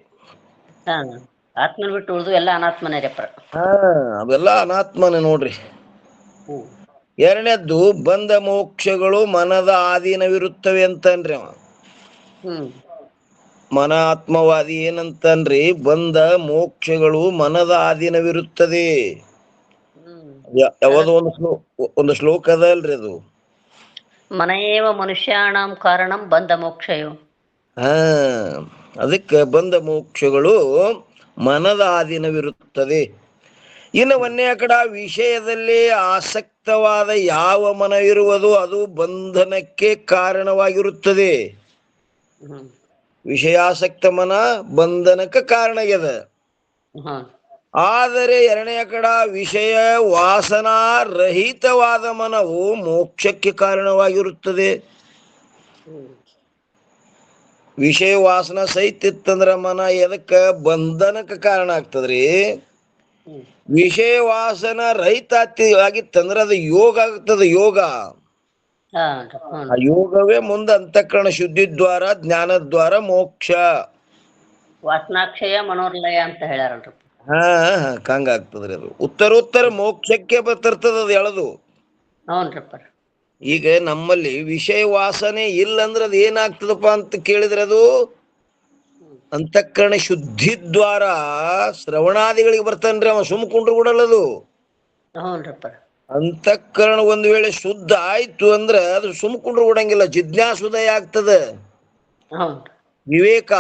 ಆತ್ಮನ ಬಿಟ್ಟು ಉಳಿದು ಎಲ್ಲ ಅನಾತ್ಮನೇ ರೀ ಪರ. ಅವೆಲ್ಲ ಅನಾತ್ಮನೇ ನೋಡ್ರಿ. ಎರಡನೇದ್ದು, ಬಂಧ ಮೋಕ್ಷಗಳು ಮನದ ಆಧೀನವಿರುತ್ತವೆ ಅಂತನ್ರಿ ಅವ. ಮನ ಆತ್ಮವಾದಿ ಏನಂತನ್ರಿ? ಬಂಧ ಮೋಕ್ಷಗಳು ಮನದ ಆಧೀನವಿರುತ್ತದೆ. ಯಾವ್ದೋ ಒಂದು ಶ್ಲೋಕ ಅದ ಅಲ್ರಿ ಅದು. ಮನಯೇವ ಮನುಷ್ಯಾಣಂ ಕಾರಣಂ ಬಂಧ ಮೋಕ್ಷಯೋ. ಅದಕ್ಕೆ ಬಂಧ ಮೋಕ್ಷಗಳು ಮನದ ಆಧೀನವಿರುತ್ತದೆ. ಇನ್ನು ಒಂದೇ ಕಡ ವಿಷಯದಲ್ಲಿ ಆಸಕ್ತವಾದ ಯಾವ ಮನ ಇರುವುದು ಅದು ಬಂಧನಕ್ಕೆ ಕಾರಣವಾಗಿರುತ್ತದೆ. ವಿಷಯಾಸಕ್ತ ಮನ ಬಂಧನಕ್ಕೆ ಕಾರಣ ಆಗ್ಯದ. ಆದರೆ ಎರಡನೇ ಕಡ ವಿಷಯ ವಾಸನಾ ರಹಿತವಾದ ಮನವು ಮೋಕ್ಷಕ್ಕೆ ಕಾರಣವಾಗಿರುತ್ತದೆ. ವಿಷಯ ವಾಸನ ಸಹಿತ ಇತ್ತಂದ್ರ ಮನ ಎದಕ್ಕ ಬಂಧನಕ್ಕೆ ಕಾರಣ ಆಗ್ತದ್ರಿ. ವಿಷಯ ವಾಸನ ರಹಿತ ಆಗಿತ್ತಂದ್ರ ಅದು ಯೋಗ ಆಗ್ತದ. ಯೋಗ ಆ ಯೋಗವೇ ಮುಂದೆ ಅಂತಃಕರಣ ಶುದ್ಧಿ ದ್ವಾರ, ಜ್ಞಾನ ದ್ವಾರ, ಮೋಕ್ಷ. ವಾಸನಾಕ್ಷಯ ಮನೋರ್ಲಯ ಅಂತ ಹೇಳ್ಯಾರಲ್ರಿ. ಹಂಗ ಆಗ್ತದ್ರಿ. ಅದು ಉತ್ತರೋತ್ತರ ಮೋಕ್ಷಕ್ಕೆ ಬರ್ತದ ಅದು ಎಳದು. ಈಗ ನಮ್ಮಲ್ಲಿ ವಿಷಯ ವಾಸನೆ ಇಲ್ಲಂದ್ರ ಅದ್ ಏನಾಗ್ತದಪ್ಪ ಅಂತ ಕೇಳಿದ್ರೆ ಅದು ಅಂತಃಕರಣ ಶುದ್ಧಿ ದ್ವಾರ ಶ್ರವಣಾದಿಗಳಿಗೆ ಬರ್ತಾನ್ರಿ ಅವ. ಸುಮ್ಕೊಂಡ್ರು ಕೂಡಲ್ಲದು. ಅಂತಃಕರಣ ಒಂದ್ ವೇಳೆ ಶುದ್ಧ ಆಯ್ತು ಅಂದ್ರ ಅದು ಸುಮ್ಕೊಂಡ್ರು ಕೂಡಂಗಿಲ್ಲ, ಜಿಜ್ಞಾಸುದಯ ಆಗ್ತದ. ವಿವೇಕ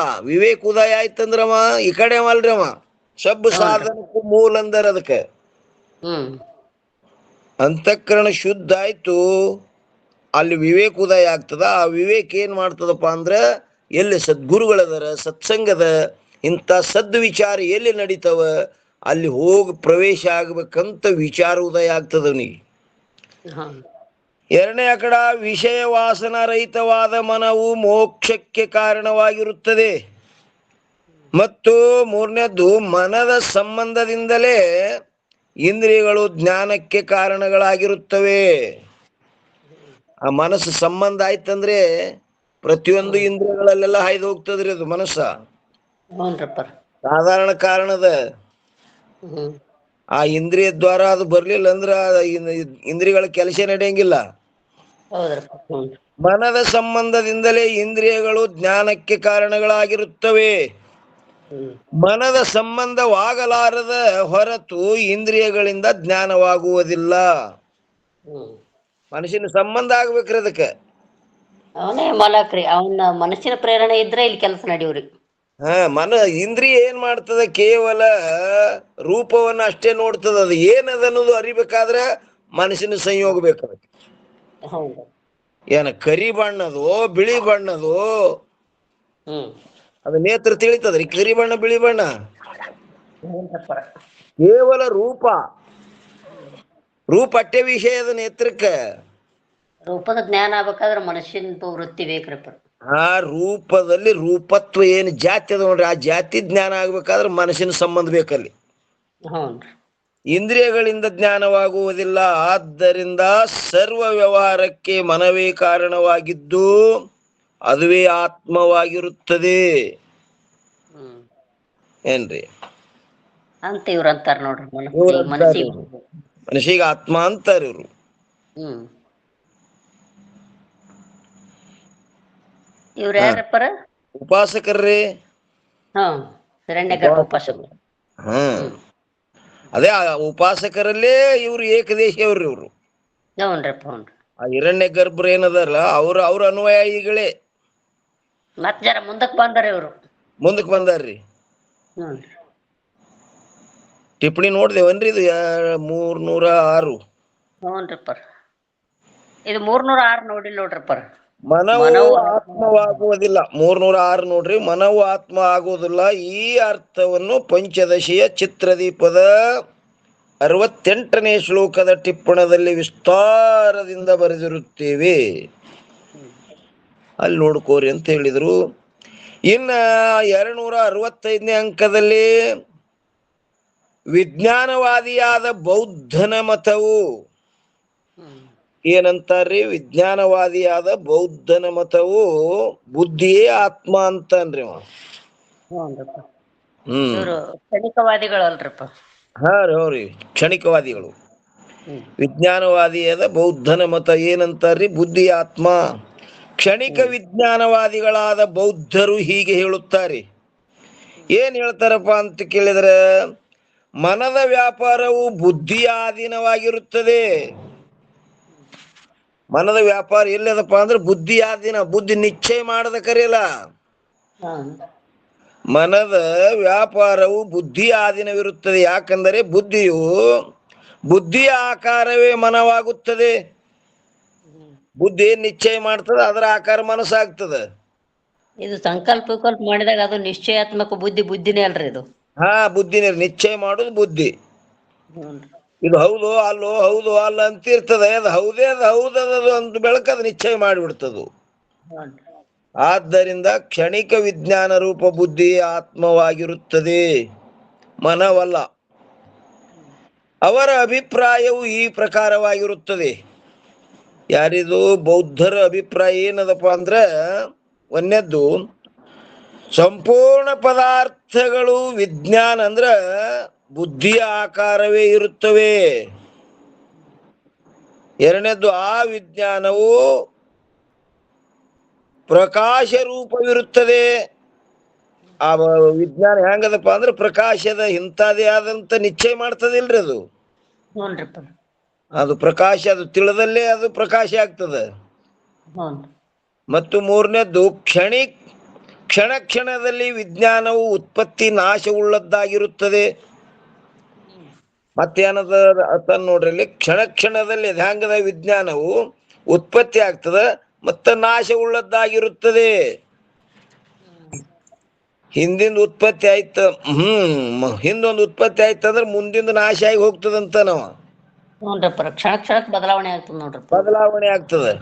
ಉದಯ ಆಯ್ತಂದ್ರವ ಈ ಕಡೆ ಅಲ್ರಿ ಅವ ಶಬ್ಬ ಸಾಧನಕ್ಕೂ ಮೂಲ ಅಂದರ. ಅದಕ್ಕೆ ಅಂತಃಕರಣ ಶುದ್ಧ ಆಯ್ತು, ಅಲ್ಲಿ ವಿವೇಕ ಉದಯ ಆಗ್ತದ. ಆ ವಿವೇಕ ಏನ್ ಮಾಡ್ತದಪ್ಪ ಅಂದ್ರ ಎಲ್ಲಿ ಸದ್ಗುರುಗಳದಾರ, ಸತ್ಸಂಗದ, ಇಂಥ ಸದ್ ವಿಚಾರ ಎಲ್ಲಿ ನಡೀತವ ಅಲ್ಲಿ ಹೋಗಿ ಪ್ರವೇಶ ಆಗ್ಬೇಕಂತ ವಿಚಾರ ಉದಯ ಆಗ್ತದವನಿಗೆ. ಎರಡನೇ ಕಡ ವಿಷಯ ವಾಸನ ರಹಿತವಾದ ಮನವು ಮೋಕ್ಷಕ್ಕೆ ಕಾರಣವಾಗಿರುತ್ತದೆ. ಮತ್ತು ಮೂರನೇದ್ದು, ಮನದ ಸಂಬಂಧದಿಂದಲೇ ಇಂದ್ರಿಯಗಳು ಜ್ಞಾನಕ್ಕೆ ಕಾರಣಗಳಾಗಿರುತ್ತವೆ. ಆ ಮನಸ್ಸು ಸಂಬಂಧ ಆಯ್ತಂದ್ರೆ ಪ್ರತಿಯೊಂದು ಇಂದ್ರಿಯಗಳಲ್ಲೆಲ್ಲ ಹಾಯ್ದು ಹೋಗ್ತದ್ರಿ ಅದು ಮನಸ್ಸ. ಸಾಧಾರಣ ಕಾರಣದ ಆ ಇಂದ್ರಿಯ ದ್ವಾರ ಅದು ಬರ್ಲಿಲ್ಲ ಅಂದ್ರ ಇಂದ್ರಿಯಗಳ ಕೆಲಸ ನಡೆಯಂಗಿಲ್ಲ. ಹೌದ್ರಪ್ಪ. ಹ್ಞೂ. ಮನದ ಸಂಬಂಧದಿಂದಲೇ ಇಂದ್ರಿಯಗಳು ಜ್ಞಾನಕ್ಕೆ ಕಾರಣಗಳಾಗಿರುತ್ತವೆ. ಹ್ಮ್. ಮನದ ಸಂಬಂಧವಾಗಲಾರದ ಹೊರತು ಇಂದ್ರಿಯಗಳಿಂದ ಜ್ಞಾನವಾಗುವುದಿಲ್ಲ. ಹ್ಮ್. ಮನುಷ್ಯನ ಸಂಬಂಧ ಆಗ್ಬೇಕ್ರಿ ಅದಕ್ಕೆ. ಅವನೇ ಮಾಲಕ್ರಿ, ಅವನ ಮನಸ್ಸಿನ ಪ್ರೇರಣೆ ಇದ್ರೆ ಇಲ್ಲಿ ಕೆಲಸ ನಡೆಯುವ್ರಿ. ಇಂದ್ರಿಯ ಏನ್ ಮಾಡ್ತದ, ಕೇವಲ ರೂಪವನ್ನ ಅಷ್ಟೇ ನೋಡ್ತದ. ಅದು ಏನದನ್ನೋದು ಅರಿಬೇಕಾದ್ರೆ ಮನಸ್ಸಿನ ಸಂಯೋಗ ಬೇಕು. ಹೌದು. ಏನ ಕರಿ ಬಣ್ಣದು ಬಿಳಿ ಬಣ್ಣದು ಹ್ಮ್. ಅದು ನೇತ್ರ ತಿಳಿತದ್ರಿ. ಕರಿ ಬಣ್ಣ ಬಿಳಿ ಬಣ್ಣ ಹೌದಪ್ಪ. ಕೇವಲ ರೂಪ ಅಟ್ಟೆ ವಿಷಯದ ನೇತ್ರಕ್ಕೆ. ರೂಪದ ಜ್ಞಾನ ಆಗ್ಬೇಕಾದ್ರೆ ಮನುಷ್ಯನ ವೃತ್ತಿ ಬೇಕ್ರಪ್ಪ. ಆ ರೂಪದಲ್ಲಿ ರೂಪತ್ವ ಏನು ಜಾತಿ ಅದ ನೋಡ್ರಿ, ಆ ಜಾತಿ ಜ್ಞಾನ ಆಗ್ಬೇಕಾದ್ರೆ ಮನಸ್ಸಿನ ಸಂಬಂಧ ಬೇಕಲ್ಲಿ. ಹೌನ್ರಿ. ಇಂದ್ರಿಯಗಳಿಂದ ಜ್ಞಾನವಾಗುವುದಿಲ್ಲ. ಆದ್ದರಿಂದ ಸರ್ವ ವ್ಯವಹಾರಕ್ಕೆ ಮನವೇ ಕಾರಣವಾಗಿದ್ದು ಅದುವೇ ಆತ್ಮವಾಗಿರುತ್ತದೆ. ಹ್ಮ್. ಏನ್ರಿ ಅಂತ ಇವ್ರು ಅಂತಾರ ನೋಡ್ರಿ. ಮನಸ್ಸಿಗೆ ಆತ್ಮ ಅಂತಾರ ಇವ್ರು. ಹ್ಮ್. ಇವ್ರ ಯಾರಪ್ಪರ? ಉಪಾಸಕರ್ರಿ. ಹಿರಣ್ಯಗರ್ಭ ಉಪಾಸಕರು. ಅದೇ ಆ ಉಪಾಸಕರಲ್ಲೇ ಇವ್ರು ಏಕದೇಶಿಯವ್ರಿ. ಇವ್ರು ಹ್ಞೂನ್ರಪ್ಪ. ಹ್ಞೂನ್ರಿ. ಆ ಹಿರಣ್ಯ ಗರ್ಭರು ಏನದಾರಲ್ಲ ಅವ್ರ ಅನ್ವಯಿಗಳೇ. ಮತ್ ಜರ ಮುಂದಕ್ ಬಂದಾರ ಇವ್ರು. ಮುಂದಕ್ಕೆ ಬಂದಾರ್ರಿ. ಹ್ಞೂನ್ರಿ. ಟಿಪ್ಪಣಿ ನೋಡ್ದೇವನ್ರಿ ಇದು 306. ಹ್ಞೂನ್ರಿಪ್ಪ. ಇದು 306 ನೋಡಿಲ್ ನೋಡ್ರಿಪ್ಪ. ಮನವು ಆತ್ಮವಾಗುವುದಿಲ್ಲ. 306 ನೋಡ್ರಿ. ಮನವು ಆತ್ಮ ಆಗುವುದಿಲ್ಲ. ಈ ಅರ್ಥವನ್ನು ಪಂಚದಶಿಯ ಚಿತ್ರದೀಪದ 68ನೇ ಶ್ಲೋಕದ ಟಿಪ್ಪಣದಲ್ಲಿ ವಿಸ್ತಾರದಿಂದ ಬರೆದಿರುತ್ತೇವೆ. ಅಲ್ಲಿ ನೋಡ್ಕೋರಿ ಅಂತ ಹೇಳಿದ್ರು. ಇನ್ನ 265ನೇ ಅಂಕದಲ್ಲಿ ವಿಜ್ಞಾನವಾದಿಯಾದ ಬೌದ್ಧನ ಮತವು ಏನಂತಾರ್ರಿ? ವಿಜ್ಞಾನವಾದಿಯಾದ ಬೌದ್ಧನ ಮತವು ಬುದ್ಧಿಯೇ ಆತ್ಮ ಅಂತನ್ರಿ. ಕ್ಷಣಿಕವಾದಿಗಳಲ್ರಿಪ್ಪ. ಹೌರಿ, ಕ್ಷಣಿಕವಾದಿಗಳು. ವಿಜ್ಞಾನವಾದಿಯಾದ ಬೌದ್ಧನ ಮತ ಏನಂತಾರ್ರಿ? ಬುದ್ಧಿ ಆತ್ಮ. ಕ್ಷಣಿಕ ವಿಜ್ಞಾನವಾದಿಗಳಾದ ಬೌದ್ಧರು ಹೀಗೆ ಹೇಳುತ್ತಾರೆ. ಏನ್ ಹೇಳ್ತಾರಪ್ಪ ಅಂತ ಕೇಳಿದ್ರೆ, ಮನದ ವ್ಯಾಪಾರವು ಬುದ್ಧಿಯ ಅಧೀನವಾಗಿರುತ್ತದೆ. ಮನದ ವ್ಯಾಪಾರ ಎಲ್ಲದಪ್ಪ ಅಂದ್ರೆ ಬುದ್ಧಿ ಆಧೀನ. ಬುದ್ಧಿ ನಿಶ್ಚಯ ಮಾಡದ ಕರೆಯಲ್ಲ. ಮನದ ವ್ಯಾಪಾರವು ಬುದ್ಧಿಯ ಅಧೀನವಿರುತ್ತದೆ. ಯಾಕಂದರೆ ಬುದ್ಧಿಯ ಆಕಾರವೇ ಮನವಾಗುತ್ತದೆ. ಬುದ್ಧಿ ಏನ್ ನಿಶ್ಚಯ ಮಾಡ್ತದ ಅದರ ಆಕಾರ ಮನಸ್ಸಾಗ್ತದ. ಇದು ಸಂಕಲ್ಪ ವಿಕಲ್ಪ ಮಾಡಿದಾಗ ಅದು ನಿಶ್ಚಯಾತ್ಮಕ ಬುದ್ಧಿನೇ ಅಲ್ರಿ ಇದು. ಬುದ್ಧಿನೇ ನಿಶ್ಚಯ ಮಾಡುದು ಬುದ್ಧಿ. ಇದು ಹೌದು ಅಲ್ಲೋ, ಹೌದು ಅಲ್ಲ ಅಂತಿರ್ತದೆ. ಅದು ಹೌದೇ ಅದು ಹೌದದು ಅಂತ ಬೆಳಕದು ನಿಶ್ಚಯ ಮಾಡಿಬಿಡ್ತದು. ಆದ್ದರಿಂದ ಕ್ಷಣಿಕ ವಿಜ್ಞಾನ ರೂಪ ಬುದ್ಧಿ ಆತ್ಮವಾಗಿರುತ್ತದೆ, ಮನವಲ್ಲ. ಅವರ ಅಭಿಪ್ರಾಯವು ಈ ಪ್ರಕಾರವಾಗಿರುತ್ತದೆ. ಯಾರಿದು? ಬೌದ್ಧರ ಅಭಿಪ್ರಾಯ ಏನದಪ್ಪ ಅಂದ್ರೆ, ಒಂದನೇದ್ದು ಸಂಪೂರ್ಣ ಪದಾರ್ಥಗಳು ವಿಜ್ಞಾನ ಅಂದ್ರ ಬುದ್ಧಿಯ ಆಕಾರವೇ ಇರುತ್ತವೆ. ಎರಡನೇದ್ದು ಆ ವಿಜ್ಞಾನವು ಪ್ರಕಾಶ ರೂಪವಿರುತ್ತದೆ. ಆ ವಿಜ್ಞಾನ ಹೆಂಗದಪ್ಪ ಅಂದ್ರೆ ಪ್ರಕಾಶದ ಇಂಥದೇ ಆದಂತ ನಿಶ್ಚಯ ಮಾಡ್ತದಿಲ್ರಿ ಅದು. ಅದು ಪ್ರಕಾಶ, ಅದು ತಿಳಿದಲ್ಲೇ ಅದು ಪ್ರಕಾಶ ಆಗ್ತದೆ. ಮತ್ತು ಮೂರನೇದ್ದು ಕ್ಷಣ ಕ್ಷಣದಲ್ಲಿ ವಿಜ್ಞಾನವು ಉತ್ಪತ್ತಿ ನಾಶವುಳ್ಳದ್ದಾಗಿರುತ್ತದೆ. ಮತ್ತೇನದ ನೋಡ್ರಿ ಇಲ್ಲಿ, ಕ್ಷಣದಲ್ಲಿ ಹೆಂಗದ ವಿಜ್ಞಾನವು ಉತ್ಪತ್ತಿ ಆಗ್ತದ ಮತ್ತ ನಾಶವುಳ್ಳದ್ದಾಗಿರುತ್ತದೆ. ಹಿಂದಿಂದ ಉತ್ಪತ್ತಿ ಆಯ್ತ ಹಿಂದೊಂದು ಉತ್ಪತ್ತಿ ಆಯ್ತಂದ್ರೆ ಮುಂದಿಂದ ನಾಶ ಆಗಿ ಹೋಗ್ತದಂತ ನಾವು. ಕ್ಷಣಕ್ಕೆ ಬದಲಾವಣೆ ಆಗ್ತದ ನೋಡ್ರಿ. ಬದಲಾವಣೆ ಆಗ್ತದೆ.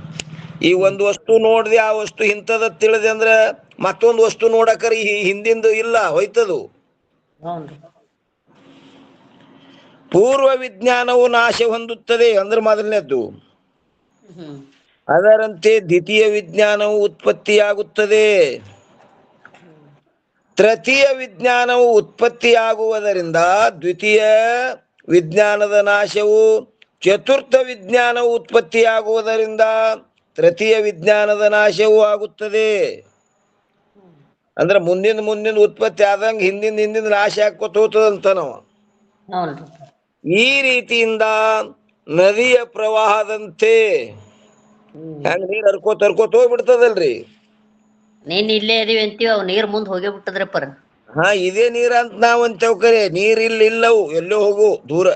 ಈ ಒಂದು ವಸ್ತು ನೋಡ್ದೆ ಆ ವಸ್ತು ಇಂಥದ ತಿಳಿದೆ ಅಂದ್ರೆ ಮತ್ತೊಂದು ವಸ್ತು ನೋಡಕರಿ ಹಿಂದಿಂದು ಇಲ್ಲ, ಹೋಯ್ತದು. ಪೂರ್ವ ವಿಜ್ಞಾನವು ನಾಶ ಹೊಂದುತ್ತದೆ ಅಂದ್ರೆ ಮೊದಲನೇದ್ದು. ಅದರಂತೆ ದ್ವಿತೀಯ ವಿಜ್ಞಾನವು ಉತ್ಪತ್ತಿಯಾಗುತ್ತದೆ. ತೃತೀಯ ವಿಜ್ಞಾನವು ಉತ್ಪತ್ತಿಯಾಗುವುದರಿಂದ ದ್ವಿತೀಯ ವಿಜ್ಞಾನದ ನಾಶವು, ಚತುರ್ಥ ವಿಜ್ಞಾನವು ಉತ್ಪತ್ತಿಯಾಗುವುದರಿಂದ ತೃತೀಯ ವಿಜ್ಞಾನದ ನಾಶವೂ ಆಗುತ್ತದೆ. ಅಂದ್ರೆ ಮುಂದಿನ ಉತ್ಪತ್ತಿ ಆದಂಗ ಹಿಂದಿನ ನಾಶ ಆಕೋತ ಹೋಗ್ತದಂತ ನಾವು. ಹೌನ್ರಿ. ಈ ರೀತಿಯಿಂದ ನದಿಯ ಪ್ರವಾಹದಂತೆ ಹೆಂಗ ನೀರ್ ಹರ್ಕೋತ ಹೋಗ್ಬಿಡ್ತದಲ್ರಿ. ನೀನ್ ಇಲ್ಲೇ ಇದೀವಿ ಅಂತೀವಿ, ಅವ್ ನೀರ್ ಮುಂದ್ ಹೋಗೇ ಬಿಟ್ಟದ್ರಪ್ಪರ. ಇದೇ ನೀರ ಅಂತ ನಾವ್ ಅಂತೇವ್, ಕರೆ ನೀರ್ ಇಲ್ಲವು ಎಲ್ಲೋ ಹೋಗು ದೂರ.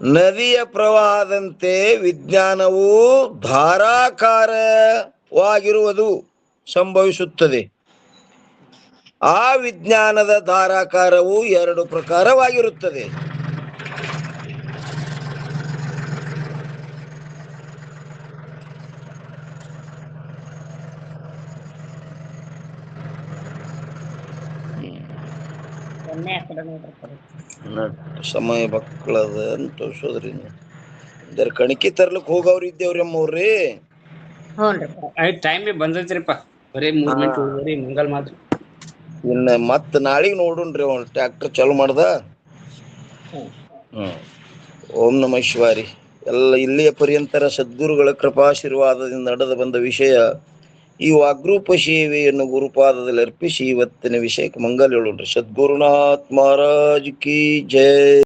ನದಿಯ ಪ್ರವಾಹದಂತೆ ವಿಜ್ಞಾನವು ಧಾರಾಕಾರವಾಗಿರುವುದು ಸಂಭವಿಸುತ್ತದೆ. ಆ ವಿಜ್ಞಾನದ ಧಾರಾಕಾರವು 2 ಪ್ರಕಾರವಾಗಿರುತ್ತದೆ. ಸಮಯ ಮಕ್ಕಳದ ಅಂತ ತೋರ್ಸೋದ್ರಿ. ಕಣಿಕಿ ತರ್ಲಕ್ ಹೋಗವ್ರ ಇದ್ದೇವ್ರಿ ಅಮ್ಮವ್ರಿ. ಟೈಮ್ ಬಂದೈತ್ರಿಪ್ಪ, ಬರೀ 3 ಮಿನಿಟ್ ಉಳಿದ್ರಿ ಮಂಗಲ್ ಮಾತ್ರ. ಇನ್ನ ಮತ್ ನಾಳಿಗ್ ನೋಡುಣ್ರಿ, ಅವ್ನ ಟ್ರ್ಯಾಕ್ಟರ್ ಚಾಲು ಮಾಡ್ದ. ಓಂ ನಮಃ ಶಿವಾರಿ. ಎಲ್ಲ ಇಲ್ಲಿಯ ಪರ್ಯಂತರ ಸದ್ಗುರುಗಳ ಕೃಪಾಶೀರ್ವಾದದಿಂದ ನಡೆದು ಬಂದ ವಿಷಯ ಈ ವಾಗ್ರೂಪ ಸೇವೆಯನ್ನು ಗುರುಪಾದದಲ್ಲಿ ಅರ್ಪಿಸಿ ಇವತ್ತಿನ ವಿಷಯಕ್ಕೆ ಮಂಗಲ್ ಹೇಳೋಣ್ರಿ. ಸದ್ಗುರುನಾಥ್ ಮಹಾರಾಜ್ ಕಿ ಜೈ.